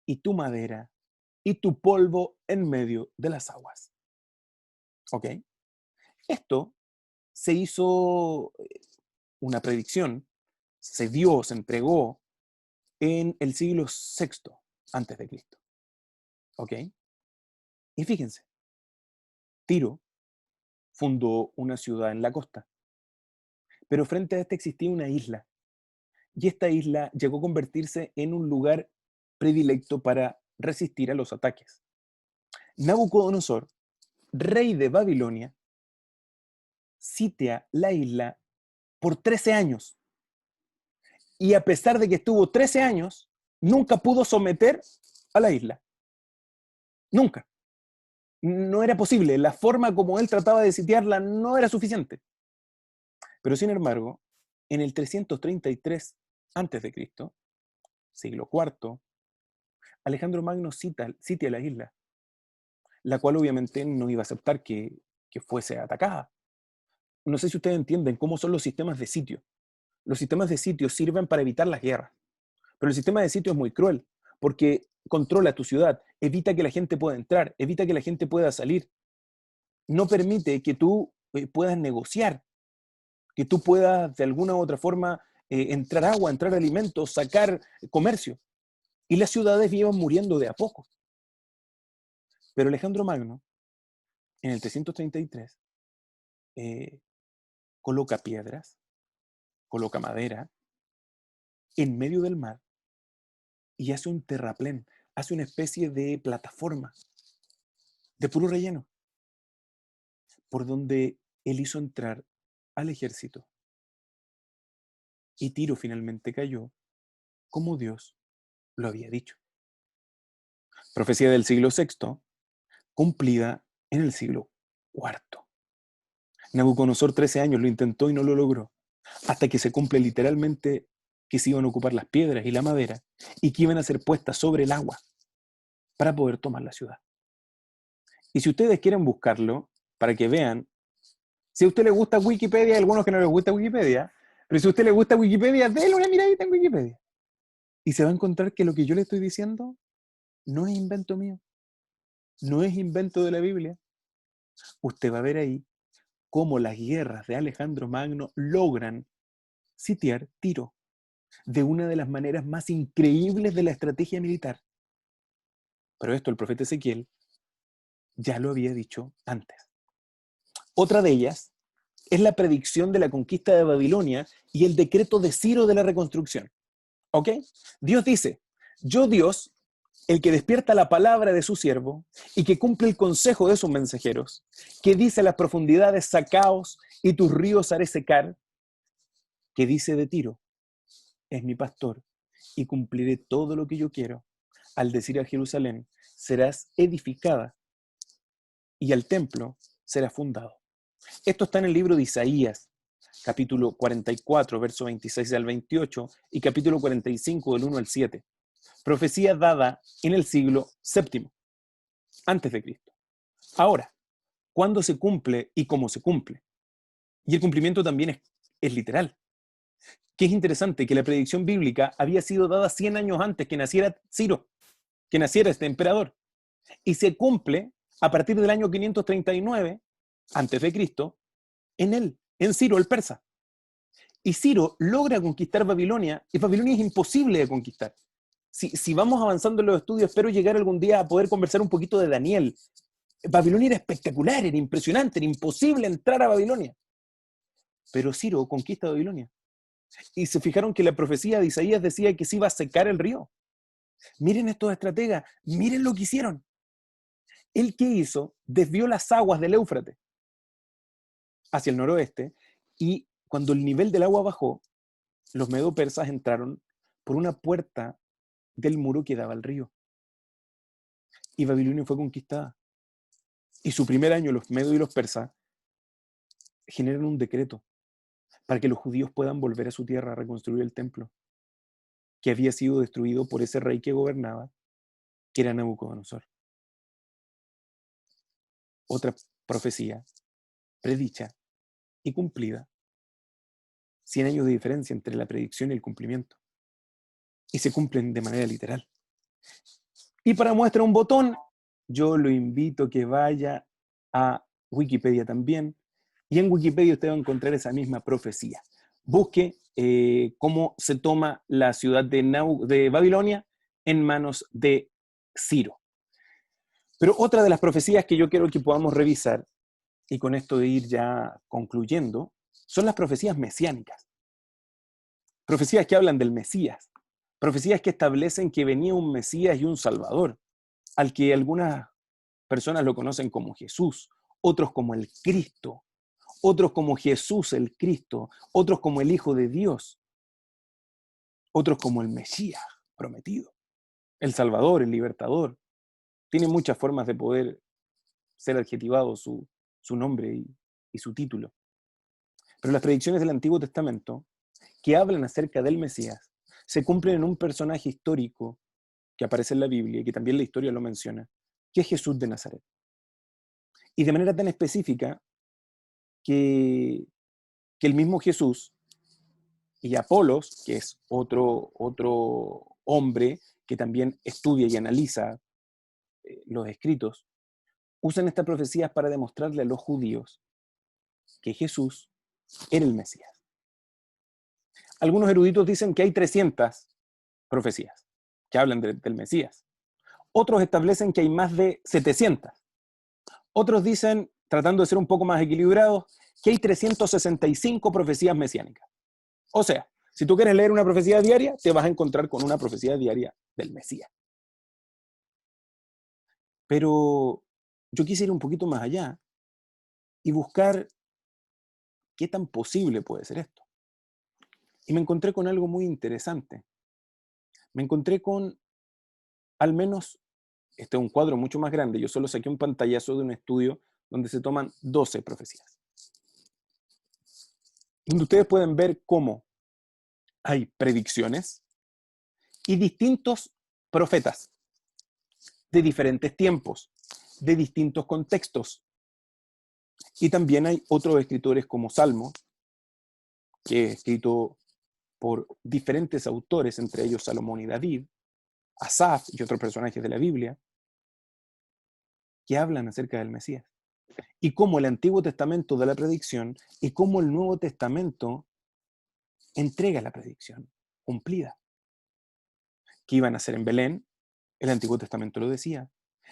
y tu madera, y tu polvo en medio de las aguas. ¿Ok? Esto se hizo una predicción, se dio, se entregó en el siglo VI antes de Cristo. ¿Ok? Y fíjense, Tiro fundó una ciudad en la costa, pero frente a esta existía una isla, y esta isla llegó a convertirse en un lugar predilecto para resistir a los ataques. Nabucodonosor, rey de Babilonia, sitia la isla por 13 años, y a pesar de que estuvo 13 años, nunca pudo someter a la isla. Nunca. No era posible. La forma como él trataba de sitiarla no era suficiente. Pero sin embargo, en el 333 a.C., siglo IV, Alejandro Magno sitia la isla, la cual obviamente no iba a aceptar que fuese atacada. No sé si ustedes entienden cómo son los sistemas de sitio. Los sistemas de sitio sirven para evitar las guerras, pero el sistema de sitio es muy cruel, porque controla tu ciudad, evita que la gente pueda entrar, evita que la gente pueda salir, no permite que tú puedas negociar, que tú puedas de alguna u otra forma entrar agua, entrar alimentos, sacar comercio. Y las ciudades iban muriendo de a poco. Pero Alejandro Magno, en el 333, coloca piedras, coloca madera en medio del mar y hace un terraplén, hace una especie de plataforma de puro relleno, por donde él hizo entrar al ejército. Y Tiro finalmente cayó, como Dios lo había dicho. Profecía del siglo VI, cumplida en el siglo IV. Nabucodonosor 13 años lo intentó y no lo logró, hasta que se cumple literalmente que se iban a ocupar las piedras y la madera y que iban a ser puestas sobre el agua para poder tomar la ciudad. Y si ustedes quieren buscarlo, para que vean, si a usted le gusta Wikipedia, hay algunos que no les gusta Wikipedia, pero si a usted le gusta Wikipedia, déle una miradita en Wikipedia. Y se va a encontrar que lo que yo le estoy diciendo no es invento mío, no es invento de la Biblia. Usted va a ver ahí cómo las guerras de Alejandro Magno logran sitiar Tiro de una de las maneras más increíbles de la estrategia militar. Pero esto el profeta Ezequiel ya lo había dicho antes. Otra de ellas es la predicción de la conquista de Babilonia y el decreto de Ciro de la reconstrucción. ¿Ok? Dios dice, yo Dios, el que despierta la palabra de su siervo y que cumple el consejo de sus mensajeros, que dice a las profundidades, sacaos y tus ríos haré secar, que dice de Tiro, es mi pastor y cumpliré todo lo que yo quiero. Al decir a Jerusalén, serás edificada y al templo será fundado. Esto está en el libro de Isaías, capítulo 44, verso 26 al 28, y capítulo 45, del 1 al 7. Profecía dada en el siglo VII, antes de Cristo. Ahora, ¿cuándo se cumple y cómo se cumple? Y el cumplimiento también es literal. Que es interesante que la predicción bíblica había sido dada 100 años antes que naciera Ciro, que naciera este emperador. Y se cumple a partir del año 539, antes de Cristo, en él, en Ciro el persa. Y Ciro logra conquistar Babilonia, y Babilonia es imposible de conquistar. Si vamos avanzando en los estudios, espero llegar algún día a poder conversar un poquito de Daniel. Babilonia era espectacular, era impresionante, era imposible entrar a Babilonia. Pero Ciro conquista Babilonia. Y se fijaron que la profecía de Isaías decía que se iba a secar el río. Miren estos estrategas, miren lo que hicieron. ¿Él qué hizo? Desvió las aguas del Éufrates hacia el noroeste, y cuando el nivel del agua bajó, los medo-persas entraron por una puerta del muro que daba al río. Y Babilonia fue conquistada. Y su primer año, los medos y los persas generan un decreto para que los judíos puedan volver a su tierra a reconstruir el templo, que había sido destruido por ese rey que gobernaba, que era Nabucodonosor. Otra profecía predicha y cumplida. 100 años de diferencia entre la predicción y el cumplimiento. Y se cumplen de manera literal. Y para muestra un botón, yo lo invito a que vaya a Wikipedia también. Y en Wikipedia usted va a encontrar esa misma profecía. Busque cómo se toma la ciudad de Babilonia en manos de Ciro. Pero otra de las profecías que yo quiero que podamos revisar, y con esto de ir ya concluyendo, son las profecías mesiánicas. Profecías que hablan del Mesías. Profecías que establecen que venía un Mesías y un Salvador, al que algunas personas lo conocen como Jesús, otros como el Cristo, otros como Jesús el Cristo, otros como el Hijo de Dios, otros como el Mesías prometido, el Salvador, el Libertador. Tiene muchas formas de poder ser adjetivado su nombre y su título. Pero las predicciones del Antiguo Testamento, que hablan acerca del Mesías, se cumplen en un personaje histórico que aparece en la Biblia y que también la historia lo menciona, que es Jesús de Nazaret. Y de manera tan específica que el mismo Jesús y Apolos, que es otro hombre que también estudia y analiza los escritos, usan estas profecías para demostrarle a los judíos que Jesús era el Mesías. Algunos eruditos dicen que hay 300 profecías que hablan del Mesías. Otros establecen que hay más de 700. Otros dicen, tratando de ser un poco más equilibrados, que hay 365 profecías mesiánicas. O sea, si tú quieres leer una profecía diaria, te vas a encontrar con una profecía diaria del Mesías. Pero yo quise ir un poquito más allá y buscar qué tan posible puede ser esto. Y me encontré con algo muy interesante. Me encontré con al menos Este es un cuadro mucho más grande. Yo solo saqué un pantallazo de un estudio donde se toman 12 profecías. Donde ustedes pueden ver cómo hay predicciones y distintos profetas de diferentes tiempos, de distintos contextos. Y también hay otros escritores como Salmo, que es escrito por diferentes autores, entre ellos Salomón y David, Asaf y otros personajes de la Biblia, que hablan acerca del Mesías. Y cómo el Antiguo Testamento da la predicción y cómo el Nuevo Testamento entrega la predicción cumplida. Que iban a ser en Belén, el Antiguo Testamento lo decía.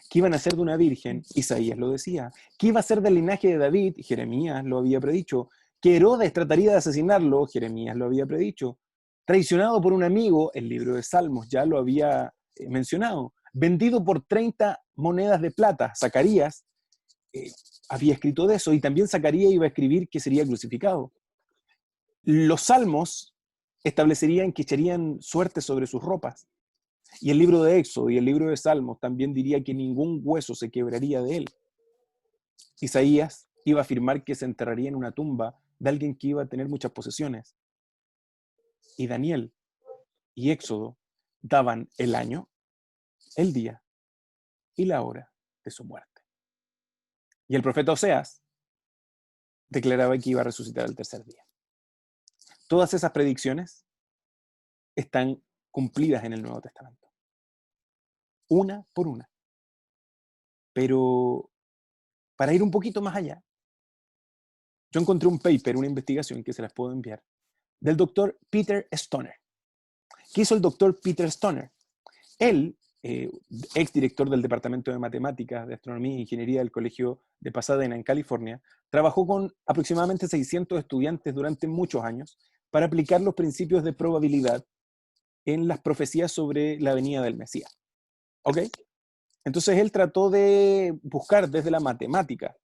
Que iban a ser de una virgen, Isaías lo decía. Que iba a ser del linaje de David, Jeremías lo había predicho. Que Herodes trataría de asesinarlo, Jeremías lo había predicho. Traicionado por un amigo, el libro de Salmos ya lo había mencionado. Vendido por 30 monedas de plata, Zacarías había escrito de eso, y también Zacarías iba a escribir que sería crucificado. Los salmos establecerían que echarían suerte sobre sus ropas. Y el libro de Éxodo y el libro de Salmos también diría que ningún hueso se quebraría de él. Isaías iba a afirmar que se enterraría en una tumba de alguien que iba a tener muchas posesiones. Y Daniel y Éxodo daban el año, el día y la hora de su muerte. Y el profeta Oseas declaraba que iba a resucitar el tercer día. Todas esas predicciones están cumplidas en el Nuevo Testamento. Una por una. Pero para ir un poquito más allá, yo encontré un paper, una investigación que se las puedo enviar, del doctor Peter Stoner. ¿Qué hizo el doctor Peter Stoner? Él, exdirector del Departamento de Matemáticas, de Astronomía e Ingeniería del Colegio de Pasadena, en California, trabajó con aproximadamente 600 estudiantes durante muchos años para aplicar los principios de probabilidad en las profecías sobre la venida del Mesías. ¿Ok? Entonces él trató de buscar desde la matemática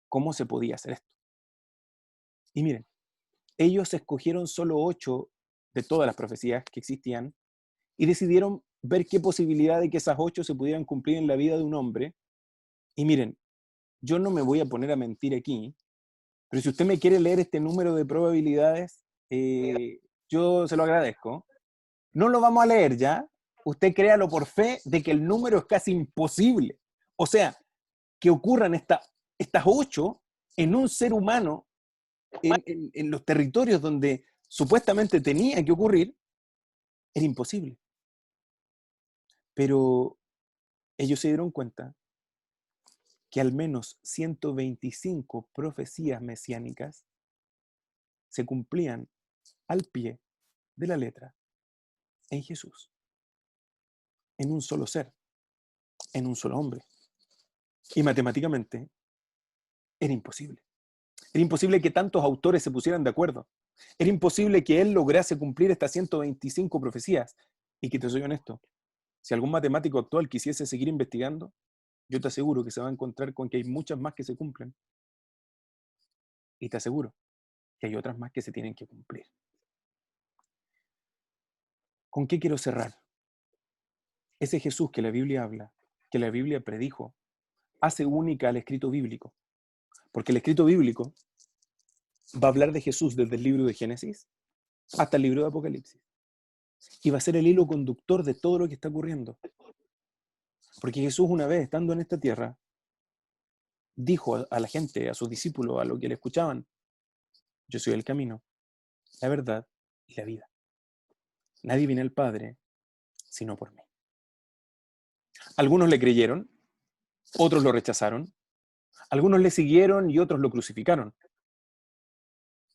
cómo se podía hacer esto. Y miren, ellos escogieron solo 8 de todas las profecías que existían y decidieron ver qué posibilidad de que esas 8 se pudieran cumplir en la vida de un hombre. Y miren, yo no me voy a poner a mentir aquí, pero si usted me quiere leer este número de probabilidades, yo se lo agradezco. No lo vamos a leer ya. Usted créalo por fe de que el número es casi imposible. O sea, que ocurran estas 8 en un ser humano en los territorios donde supuestamente tenía que ocurrir, era imposible. Pero ellos se dieron cuenta que al menos 125 profecías mesiánicas se cumplían al pie de la letra en Jesús, en un solo ser, en un solo hombre. Y matemáticamente era imposible. Era imposible que tantos autores se pusieran de acuerdo. Era imposible que él lograse cumplir estas 125 profecías. Y que te soy honesto, si algún matemático actual quisiese seguir investigando, yo te aseguro que se va a encontrar con que hay muchas más que se cumplen. Y te aseguro que hay otras más que se tienen que cumplir. ¿Con qué quiero cerrar? Ese Jesús que la Biblia habla, que la Biblia predijo, hace única al escrito bíblico. Porque el escrito bíblico va a hablar de Jesús desde el libro de Génesis hasta el libro de Apocalipsis. Y va a ser el hilo conductor de todo lo que está ocurriendo. Porque Jesús, una vez estando en esta tierra, dijo a la gente, a sus discípulos, a los que le escuchaban: yo soy el camino, la verdad y la vida. Nadie viene al Padre sino por mí. Algunos le creyeron, otros lo rechazaron, algunos le siguieron y otros lo crucificaron.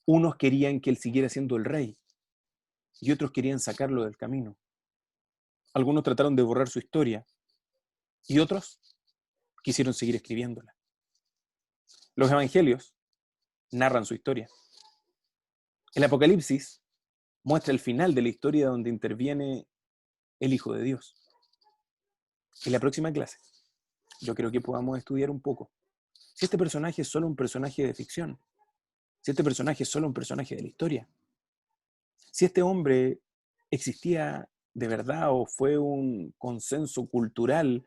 Unos querían que él siguiera siendo el rey y otros querían sacarlo del camino. Algunos trataron de borrar su historia y otros quisieron seguir escribiéndola. Los evangelios narran su historia. El Apocalipsis muestra el final de la historia donde interviene el Hijo de Dios. En la próxima clase, yo creo que podamos estudiar un poco si este personaje es solo un personaje de ficción, si este personaje es solo un personaje de la historia, si este hombre existía de verdad o fue un consenso cultural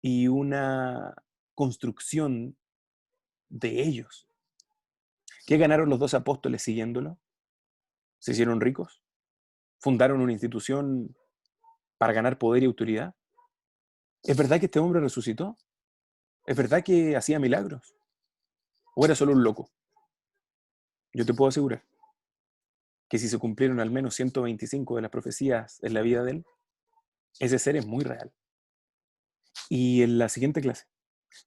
y una construcción de ellos. ¿Qué ganaron los 12 apóstoles siguiéndolo? ¿Se hicieron ricos? ¿Fundaron una institución para ganar poder y autoridad? ¿Es verdad que este hombre resucitó? ¿Es verdad que hacía milagros? ¿O era solo un loco? Yo te puedo asegurar que si se cumplieron al menos 125 de las profecías en la vida de él, ese ser es muy real. Y en la siguiente clase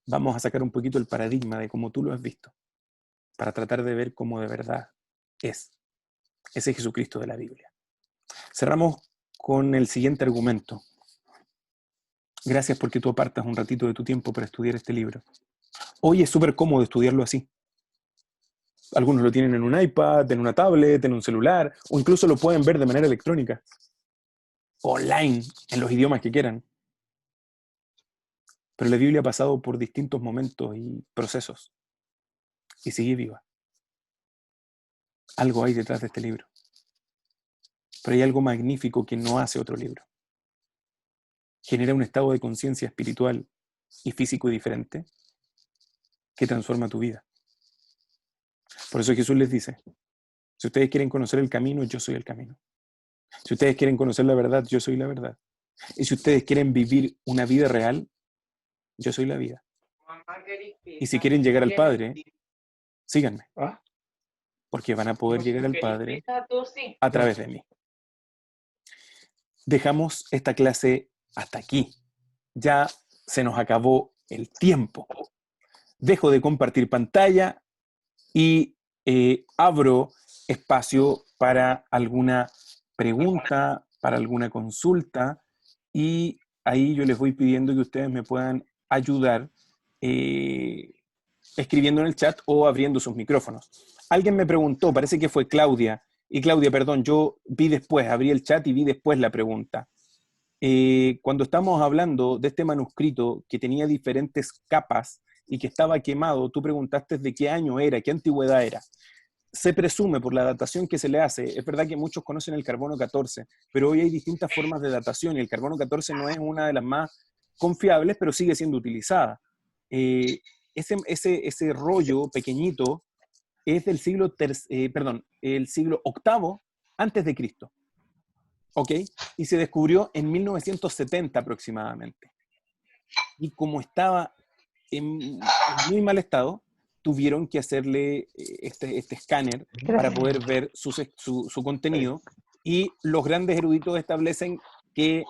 vamos a sacar un poquito el paradigma de cómo tú lo has visto, para tratar de ver cómo de verdad es ese Jesucristo de la Biblia. Cerramos con el siguiente argumento. Gracias porque tú apartas un ratito de tu tiempo para estudiar este libro. Hoy es súper cómodo estudiarlo así. Algunos lo tienen en un iPad, en una tablet, en un celular, o incluso lo pueden ver de manera electrónica, online, en los idiomas que quieran. Pero la Biblia ha pasado por distintos momentos y procesos, y sigue viva. Algo hay detrás de este libro. Pero hay algo magnífico que no hace otro libro. Genera un estado de conciencia espiritual y físico diferente que transforma tu vida. Por eso Jesús les dice, si ustedes quieren conocer el camino, yo soy el camino. Si ustedes quieren conocer la verdad, yo soy la verdad. Y si ustedes quieren vivir una vida real, yo soy la vida. Y si quieren llegar al Padre, síganme, porque van a poder llegar al Padre a través de mí. Dejamos esta clase hasta aquí. Ya se nos acabó el tiempo. Dejo de compartir pantalla y abro espacio para alguna pregunta, para alguna consulta, y ahí yo les voy pidiendo que ustedes me puedan ayudar escribiendo en el chat o abriendo sus micrófonos. Alguien me preguntó, parece que fue Claudia, y Claudia, perdón, yo vi después, abrí el chat y vi después la pregunta. Cuando estamos hablando de este manuscrito que tenía diferentes capas y que estaba quemado, tú preguntaste de qué año era, qué antigüedad era. Se presume por la datación que se le hace, es verdad que muchos conocen el carbono 14, pero hoy hay distintas formas de datación y el carbono 14 no es una de las más confiables, pero sigue siendo utilizada. Ese rollo pequeñito es del siglo, el siglo VIII antes de Cristo. ¿Ok? Y se descubrió en 1970 aproximadamente. Y como estaba en muy mal estado, tuvieron que hacerle este escáner para poder ver su contenido, y los grandes eruditos establecen que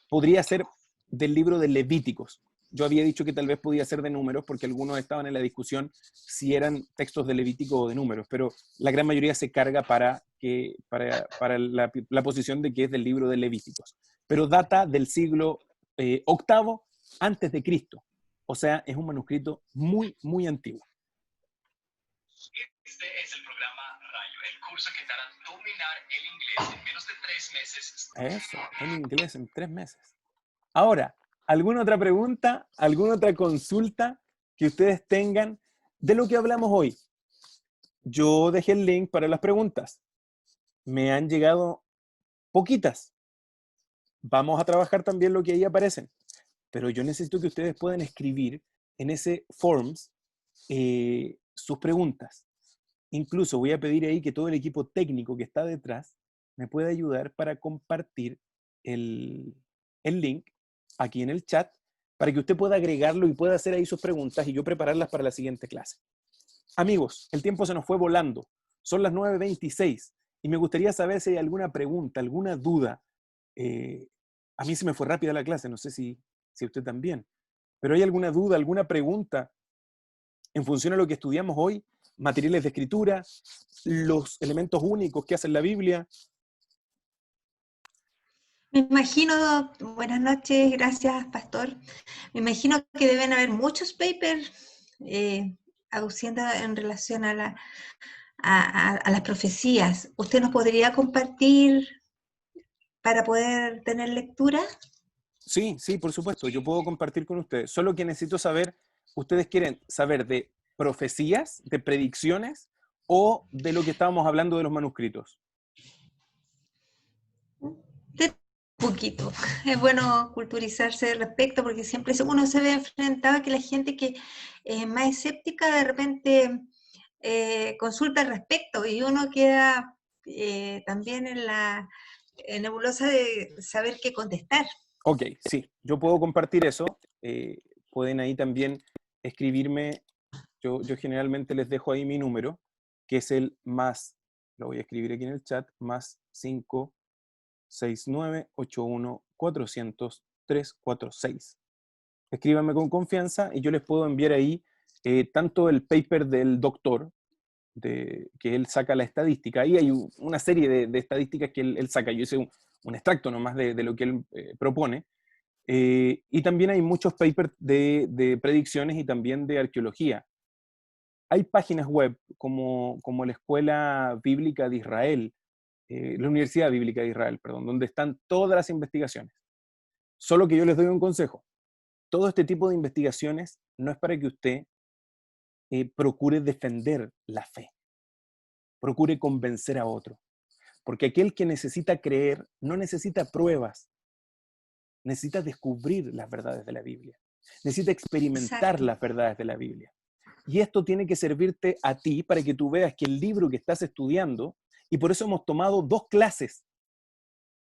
podría ser del libro de Levíticos. Yo había dicho que tal vez podía ser de números, porque algunos estaban en la discusión si eran textos de Levítico o de números, pero la gran mayoría se carga para la posición de que es del libro de Levíticos. Pero data del siglo VIII antes de Cristo. O sea, es un manuscrito muy, muy antiguo. Este es el programa Rayo, el curso que te hará dominar el inglés en menos de 3 meses. Eso, en inglés en 3 meses. Ahora, ¿alguna otra pregunta, alguna otra consulta que ustedes tengan de lo que hablamos hoy? Yo dejé el link para las preguntas. Me han llegado poquitas. Vamos a trabajar también lo que ahí aparecen. Pero yo necesito que ustedes puedan escribir en ese forms sus preguntas. Incluso voy a pedir ahí que todo el equipo técnico que está detrás me pueda ayudar para compartir el link aquí en el chat para que usted pueda agregarlo y pueda hacer ahí sus preguntas y yo prepararlas para la siguiente clase. Amigos, el tiempo se nos fue volando. Son las 9:26 y me gustaría saber si hay alguna pregunta, alguna duda. A mí se me fue rápida la clase, no sé si usted también. Pero ¿hay alguna duda, alguna pregunta en función a lo que estudiamos hoy? Materiales de escritura, los elementos únicos que hace la Biblia. Me imagino, buenas noches, gracias, pastor. Me imagino que deben haber muchos papers aduciendo en relación a las profecías. ¿Usted nos podría compartir para poder tener lectura? Sí, por supuesto, yo puedo compartir con ustedes. Solo que necesito saber, ¿ustedes quieren saber de profecías, de predicciones o de lo que estábamos hablando de los manuscritos? De poquito. Es bueno culturizarse al respecto porque siempre uno se ve enfrentado a que la gente que es más escéptica de repente consulta al respecto y uno queda también en la nebulosa de saber qué contestar. Ok, sí, yo puedo compartir eso. Pueden ahí también escribirme. Yo generalmente les dejo ahí mi número, que es el más, lo voy a escribir aquí en el chat, más 569-81-400-346. Escríbanme con confianza y yo les puedo enviar ahí tanto el paper del doctor, que él saca la estadística. Ahí hay una serie de estadísticas que él saca. Yo hice un extracto nomás de lo que él propone. Y también hay muchos papers de predicciones y también de arqueología. Hay páginas web como la Escuela Bíblica de Israel, la Universidad Bíblica de Israel, perdón, donde están todas las investigaciones. Solo que yo les doy un consejo. Todo este tipo de investigaciones no es para que usted procure defender la fe, procure convencer a otro. Porque aquel que necesita creer no necesita pruebas, necesita descubrir las verdades de la Biblia, necesita experimentar Exacto. las verdades de la Biblia. Y esto tiene que servirte a ti para que tú veas que el libro que estás estudiando, y por eso hemos tomado 2 clases,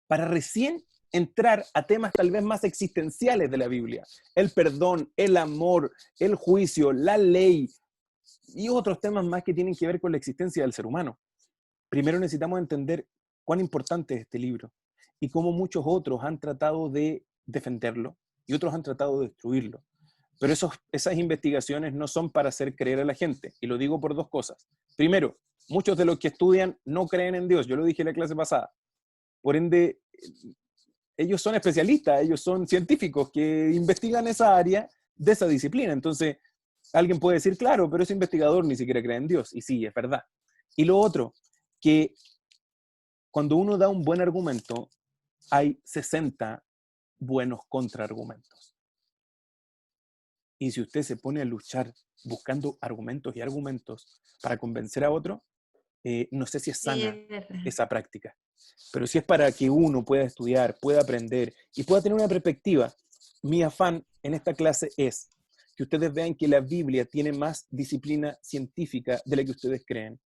para recién entrar a temas tal vez más existenciales de la Biblia, el perdón, el amor, el juicio, la ley y otros temas más que tienen que ver con la existencia del ser humano. Primero necesitamos entender cuán importante es este libro y cómo muchos otros han tratado de defenderlo y otros han tratado de destruirlo. Pero esas investigaciones no son para hacer creer a la gente, y lo digo por 2 cosas. Primero, muchos de los que estudian no creen en Dios, yo lo dije en la clase pasada. Por ende, ellos son especialistas, ellos son científicos que investigan esa área de esa disciplina. Entonces, alguien puede decir, claro, pero ese investigador ni siquiera cree en Dios, y sí, es verdad. Y lo otro, que cuando uno da un buen argumento, hay 60 buenos contraargumentos. Y si usted se pone a luchar buscando argumentos y argumentos para convencer a otro, no sé si es Sí, sana es verdad. esa práctica. Pero si es para que uno pueda estudiar, pueda aprender y pueda tener una perspectiva, mi afán en esta clase es que ustedes vean que la Biblia tiene más disciplina científica de la que ustedes creen.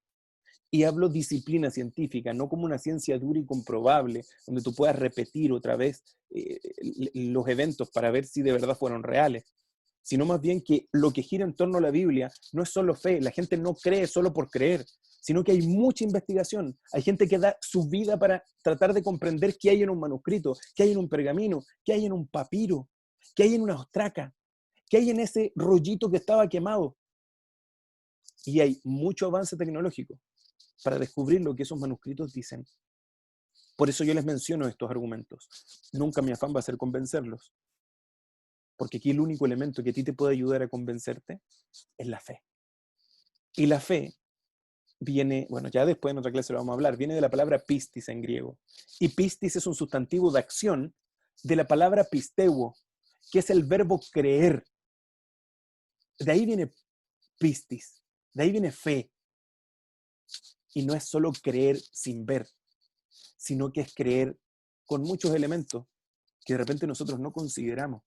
Y hablo disciplina científica, no como una ciencia dura y comprobable, donde tú puedas repetir otra vez los eventos para ver si de verdad fueron reales, sino más bien que lo que gira en torno a la Biblia no es solo fe, la gente no cree solo por creer, sino que hay mucha investigación, hay gente que da su vida para tratar de comprender qué hay en un manuscrito, qué hay en un pergamino, qué hay en un papiro, qué hay en una ostraca, qué hay en ese rollito que estaba quemado. Y hay mucho avance tecnológico para descubrir lo que esos manuscritos dicen. Por eso yo les menciono estos argumentos. Nunca mi afán va a ser convencerlos, porque aquí el único elemento que a ti te puede ayudar a convencerte es la fe. Y la fe viene, bueno, ya después en otra clase lo vamos a hablar, viene de la palabra pistis en griego. Y pistis es un sustantivo de acción de la palabra pisteuo, que es el verbo creer. De ahí viene pistis, de ahí viene fe. Y no es solo creer sin ver, sino que es creer con muchos elementos que de repente nosotros no consideramos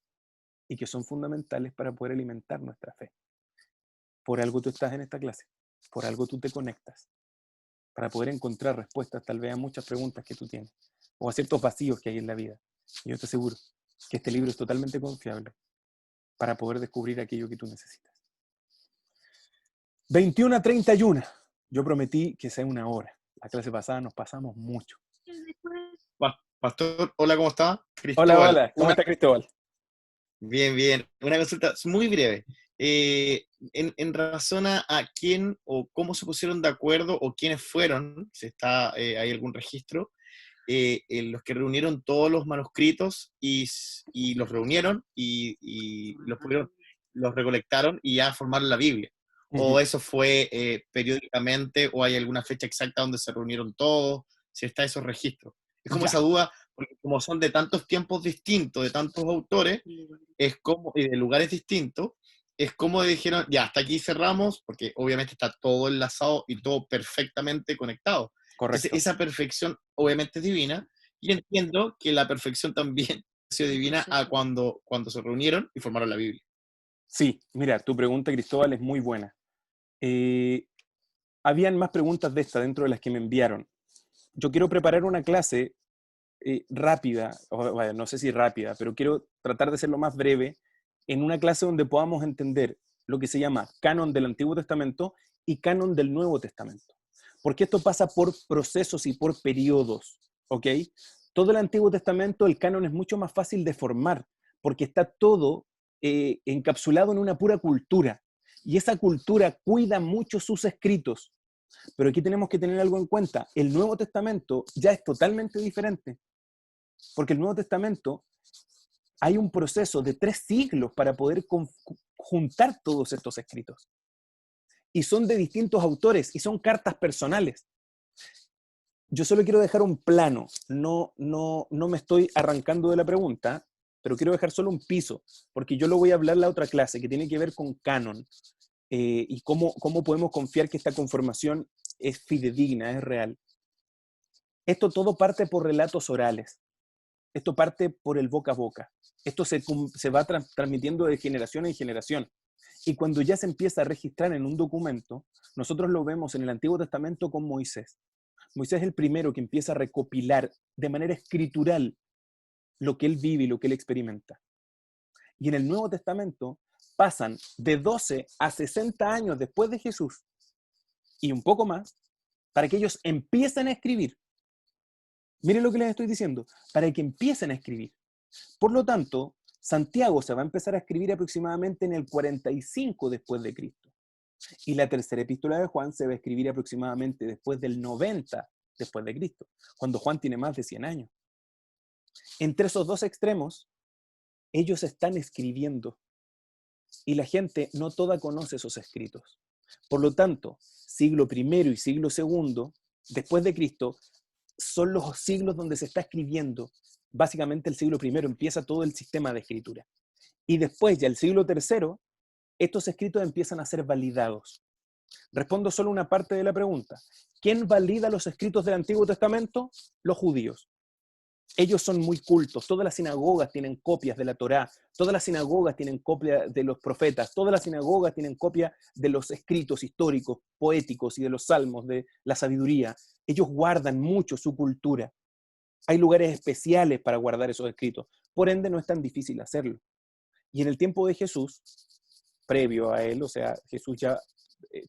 y que son fundamentales para poder alimentar nuestra fe. Por algo tú estás en esta clase, por algo tú te conectas, para poder encontrar respuestas tal vez a muchas preguntas que tú tienes, o a ciertos vacíos que hay en la vida. Y yo te aseguro que este libro es totalmente confiable para poder descubrir aquello que tú necesitas. 21 a 31. Yo prometí que sea 1 hora. La clase pasada nos pasamos mucho. Pastor, hola, ¿cómo está? Hola, Cristóbal. hola. ¿Cómo está Cristóbal? Bien, bien. Una consulta muy breve. En razón a quién o cómo se pusieron de acuerdo o quiénes fueron, si hay algún registro, los que reunieron todos los manuscritos y los reunieron y los recolectaron y ya formaron la Biblia. ¿O eso fue periódicamente o hay alguna fecha exacta donde se reunieron todos? Si está esos registros. Es como Ya. esa duda, porque como son de tantos tiempos distintos, de tantos autores, es como, y de lugares distintos, es como dijeron, ya, hasta aquí cerramos, porque obviamente está todo enlazado y todo perfectamente conectado. Correcto. Entonces, esa perfección obviamente es divina, Y entiendo que la perfección también se divina a cuando se reunieron y formaron la Biblia. Sí, mira, tu pregunta, Cristóbal, es muy buena. Eh, Habían más preguntas de esta dentro de las que me enviaron. Yo quiero preparar una clase rápida, o, bueno, no sé si rápida, pero quiero tratar de ser lo más breve, en una clase donde podamos entender lo que se llama canon del Antiguo Testamento y canon del Nuevo Testamento. Porque esto pasa por procesos y por periodos, ¿ok? Todo el Antiguo Testamento, el canon es mucho más fácil de formar, porque está todo encapsulado en una pura cultura. Y esa cultura cuida mucho sus escritos. Pero aquí tenemos que tener algo en cuenta. El Nuevo Testamento ya es totalmente diferente. Porque el Nuevo Testamento hay un proceso de 3 siglos para poder juntar todos estos escritos. Y son de distintos autores y son cartas personales. Yo solo quiero dejar un plano, no me estoy arrancando de la pregunta, pero quiero dejar solo un piso, porque yo lo voy a hablar en la otra clase, que tiene que ver con canon, y cómo podemos confiar que esta conformación es fidedigna, es real. Esto todo parte por relatos orales. Esto parte por el boca a boca. Esto se va transmitiendo de generación en generación. Y cuando ya se empieza a registrar en un documento, nosotros lo vemos en el Antiguo Testamento con Moisés. Moisés es el primero que empieza a recopilar de manera escritural lo que él vive y lo que él experimenta. Y en el Nuevo Testamento pasan de 12 a 60 años después de Jesús y un poco más para que ellos empiecen a escribir. Miren lo que les estoy diciendo, para que empiecen a escribir. Por lo tanto, Santiago se va a empezar a escribir aproximadamente en el 45 después de Cristo. Y la tercera epístola de Juan se va a escribir aproximadamente después del 90 después de Cristo, cuando Juan tiene más de 100 años. Entre esos dos extremos, ellos están escribiendo y la gente no toda conoce esos escritos. Por lo tanto, siglo I y siglo II después de Cristo son los siglos donde se está escribiendo. Básicamente el siglo I empieza todo el sistema de escritura. Y después, ya el siglo III, estos escritos empiezan a ser validados. Respondo solo una parte de la pregunta. ¿Quién valida los escritos del Antiguo Testamento? Los judíos. Ellos son muy cultos. Todas las sinagogas tienen copias de la Torá. Todas las sinagogas tienen copia de los profetas. Todas las sinagogas tienen copia de los escritos históricos, poéticos y de los salmos, de la sabiduría. Ellos guardan mucho su cultura. Hay lugares especiales para guardar esos escritos. Por ende, no es tan difícil hacerlo. Y en el tiempo de Jesús, previo a él, o sea, Jesús ya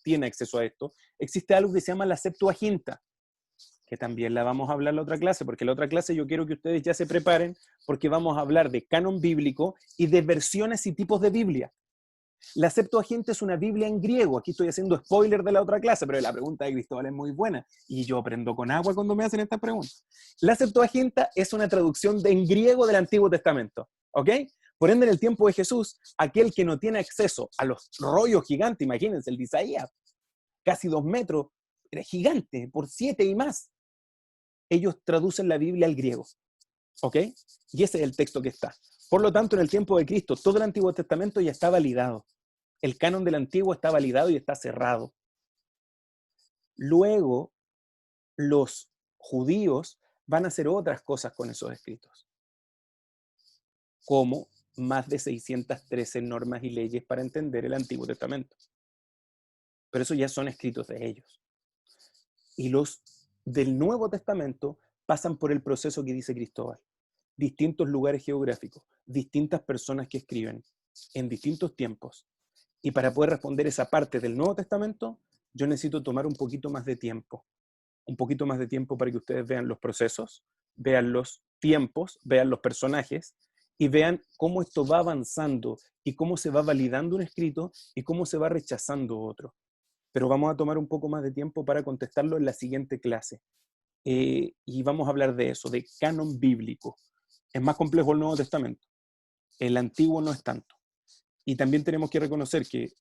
tiene acceso a esto, existe algo que se llama la Septuaginta, que también la vamos a hablar en la otra clase, porque en la otra clase yo quiero que ustedes ya se preparen, porque vamos a hablar de canon bíblico y de versiones y tipos de Biblia. La Septuaginta es una Biblia en griego. Aquí estoy haciendo spoiler de la otra clase, pero la pregunta de Cristóbal es muy buena y yo aprendo con agua cuando me hacen estas preguntas. La Septuaginta es una traducción en griego del Antiguo Testamento, ¿ok? Por ende, en el tiempo de Jesús, aquel que no tiene acceso a los rollos gigantes, imagínense el de Isaías, casi 2 metros, era gigante, por 7 y más. Ellos traducen la Biblia al griego, ¿ok? Y ese es el texto que está. Por lo tanto, en el tiempo de Cristo, todo el Antiguo Testamento ya está validado. El canon del Antiguo está validado y está cerrado. Luego, los judíos van a hacer otras cosas con esos escritos, como más de 613 normas y leyes para entender el Antiguo Testamento. Pero eso ya son escritos de ellos. Y los del Nuevo Testamento pasan por el proceso que dice Cristóbal. Distintos lugares geográficos, distintas personas que escriben en distintos tiempos. Y para poder responder esa parte del Nuevo Testamento, yo necesito tomar un poquito más de tiempo. Un poquito más de tiempo para que ustedes vean los procesos, vean los tiempos, vean los personajes y vean cómo esto va avanzando y cómo se va validando un escrito y cómo se va rechazando otro. Pero vamos a tomar un poco más de tiempo para contestarlo en la siguiente clase. Y vamos a hablar de eso, de canon bíblico. Es más complejo el Nuevo Testamento. El Antiguo no es tanto. Y también tenemos que reconocer que,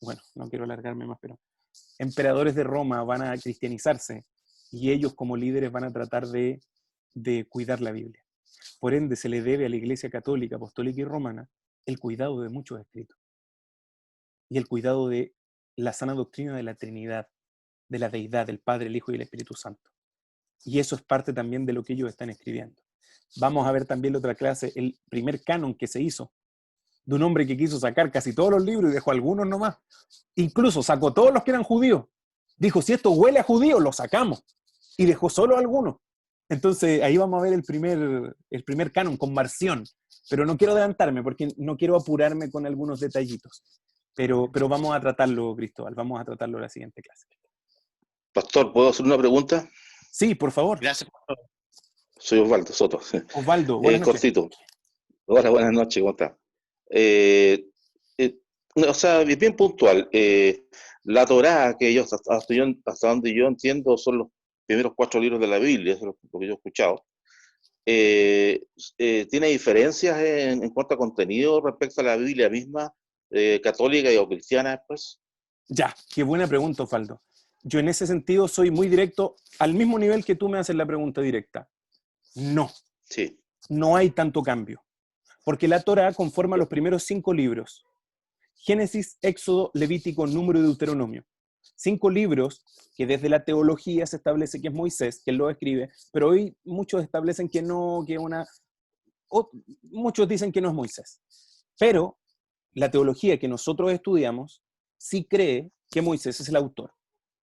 bueno, no quiero alargarme más, pero emperadores de Roma van a cristianizarse y ellos como líderes van a tratar de cuidar la Biblia. Por ende, se le debe a la Iglesia Católica, Apostólica y Romana el cuidado de muchos escritos y el cuidado de la sana doctrina de la Trinidad, de la deidad, del Padre, el Hijo y el Espíritu Santo. Y eso es parte también de lo que ellos están escribiendo. Vamos a ver también la otra clase, el primer canon que se hizo, de un hombre que quiso sacar casi todos los libros y dejó algunos nomás. Incluso sacó todos los que eran judíos. Dijo, si esto huele a judío, lo sacamos. Y dejó solo algunos. Entonces ahí vamos a ver el primer canon con Marción. Pero no quiero adelantarme porque no quiero apurarme con algunos detallitos. Pero vamos a tratarlo, Cristóbal, vamos a tratarlo en la siguiente clase. Pastor, ¿puedo hacer una pregunta? Sí, por favor. Gracias, pastor. Soy Osvaldo Soto. Osvaldo, buenas noches. Cortito. Hola, buenas noches, ¿cómo está? O sea, es bien puntual. La Torá, que ellos, hasta donde yo entiendo, son los primeros 4 libros de la Biblia, eso es lo que yo he escuchado. ¿Tiene diferencias en cuanto a contenido respecto a la Biblia misma, católica o cristiana, pues? Ya, qué buena pregunta, Osvaldo. Yo en ese sentido soy muy directo, al mismo nivel que tú me haces la pregunta directa. No, Sí. no hay tanto cambio, porque la Torá conforma los primeros 5 libros. Génesis, Éxodo, Levítico, Número y Deuteronomio. 5 libros que desde la teología se establece que es Moisés, que él lo escribe, pero hoy muchos establecen que no, muchos dicen que no es Moisés. Pero la teología que nosotros estudiamos sí cree que Moisés es el autor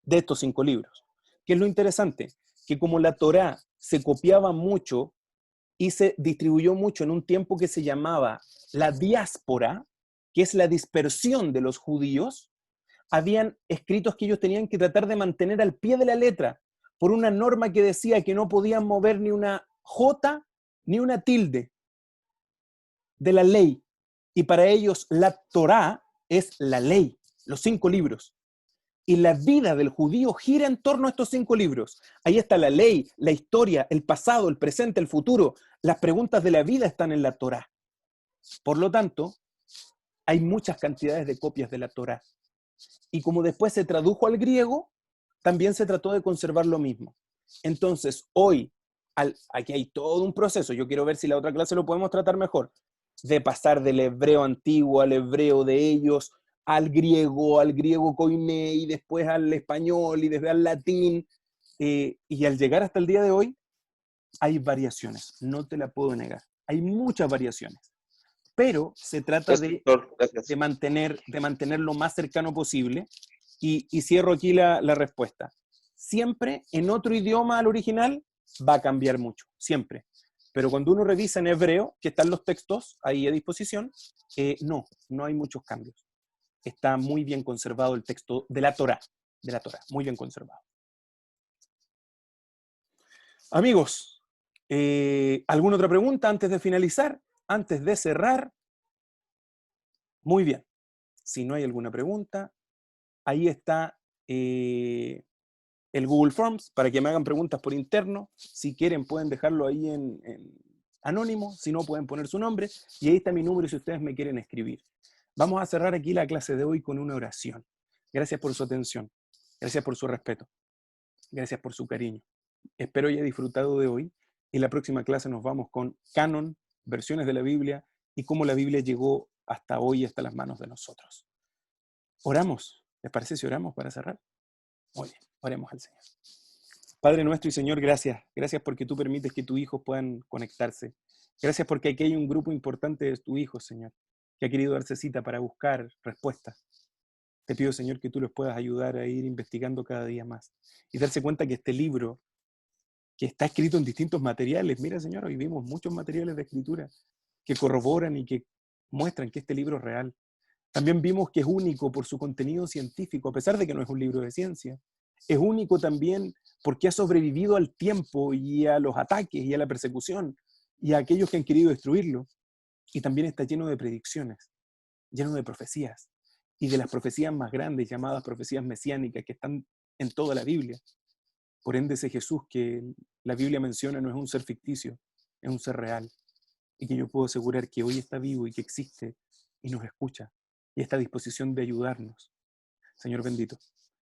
de estos 5 libros. ¿Qué es lo interesante? Que como la Torá se copiaba mucho y se distribuyó mucho en un tiempo que se llamaba la diáspora, que es la dispersión de los judíos, habían escritos que ellos tenían que tratar de mantener al pie de la letra, por una norma que decía que no podían mover ni una jota ni una tilde de la ley. Y para ellos la Torá es la ley, los 5 libros. Y la vida del judío gira en torno a estos 5 libros. Ahí está la ley, la historia, el pasado, el presente, el futuro. Las preguntas de la vida están en la Torá. Por lo tanto, hay muchas cantidades de copias de la Torá. Y como después se tradujo al griego, también se trató de conservar lo mismo. Entonces, hoy, aquí hay todo un proceso, yo quiero ver si la otra clase lo podemos tratar mejor, de pasar del hebreo antiguo al hebreo de ellos, al griego koiné, y después al español, y después al latín, y al llegar hasta el día de hoy, hay variaciones, no te la puedo negar. Hay muchas variaciones, pero se trata de mantener lo más cercano posible, y cierro aquí la respuesta. Siempre en otro idioma al original va a cambiar mucho, siempre. Pero cuando uno revisa en hebreo, que están los textos ahí a disposición, no hay muchos cambios. Está muy bien conservado el texto de la Torá, muy bien conservado. Amigos, ¿alguna otra pregunta antes de finalizar? Antes de cerrar. Muy bien. Si no hay alguna pregunta, ahí está el Google Forms para que me hagan preguntas por interno. Si quieren pueden dejarlo ahí en anónimo, si no pueden poner su nombre, y ahí está mi número si ustedes me quieren escribir. Vamos a cerrar aquí la clase de hoy con una oración. Gracias por su atención, gracias por su respeto, gracias por su cariño. Espero haya disfrutado de hoy, y la próxima clase nos vamos con canon, versiones de la Biblia y cómo la Biblia llegó hasta hoy, hasta las manos de nosotros. Oramos. ¿Les parece si oramos para cerrar? Muy bien, oremos al Señor. Padre nuestro y Señor, gracias. Gracias porque tú permites que tus hijos puedan conectarse. Gracias porque aquí hay un grupo importante de tus hijos, Señor, que ha querido darse cita para buscar respuestas. Te pido, Señor, que tú los puedas ayudar a ir investigando cada día más y darse cuenta que este libro, que está escrito en distintos materiales, mira, Señor, hoy vimos muchos materiales de escritura que corroboran y que muestran que este libro es real. También vimos que es único por su contenido científico, a pesar de que no es un libro de ciencia. Es único también porque ha sobrevivido al tiempo y a los ataques y a la persecución y a aquellos que han querido destruirlo. Y también está lleno de predicciones, lleno de profecías, y de las profecías más grandes, llamadas profecías mesiánicas, que están en toda la Biblia. Por ende, ese Jesús que la Biblia menciona no es un ser ficticio, es un ser real, y que yo puedo asegurar que hoy está vivo y que existe y nos escucha y está a disposición de ayudarnos. Señor bendito,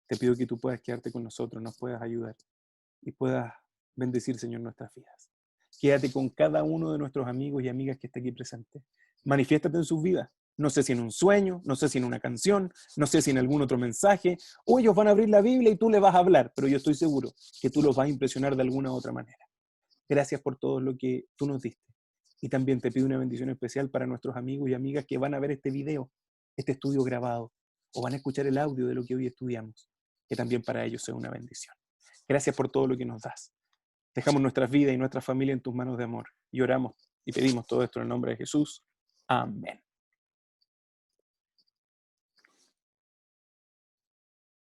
te pido que tú puedas quedarte con nosotros, nos puedas ayudar y puedas bendecir, Señor, nuestras vidas. Quédate con cada uno de nuestros amigos y amigas que esté aquí presente. Manifiéstate en sus vidas, No sé si en un sueño, no sé si en una canción, no sé si en algún otro mensaje, o ellos van a abrir la Biblia y tú le vas a hablar, pero yo estoy seguro que tú los vas a impresionar de alguna u otra manera. Gracias por todo lo que tú nos diste. Y también te pido una bendición especial para nuestros amigos y amigas que van a ver este video, este estudio grabado, o van a escuchar el audio de lo que hoy estudiamos, que también para ellos sea una bendición. Gracias por todo lo que nos das. Dejamos nuestras vidas y nuestra familia en tus manos de amor y oramos y pedimos todo esto en el nombre de Jesús. Amén.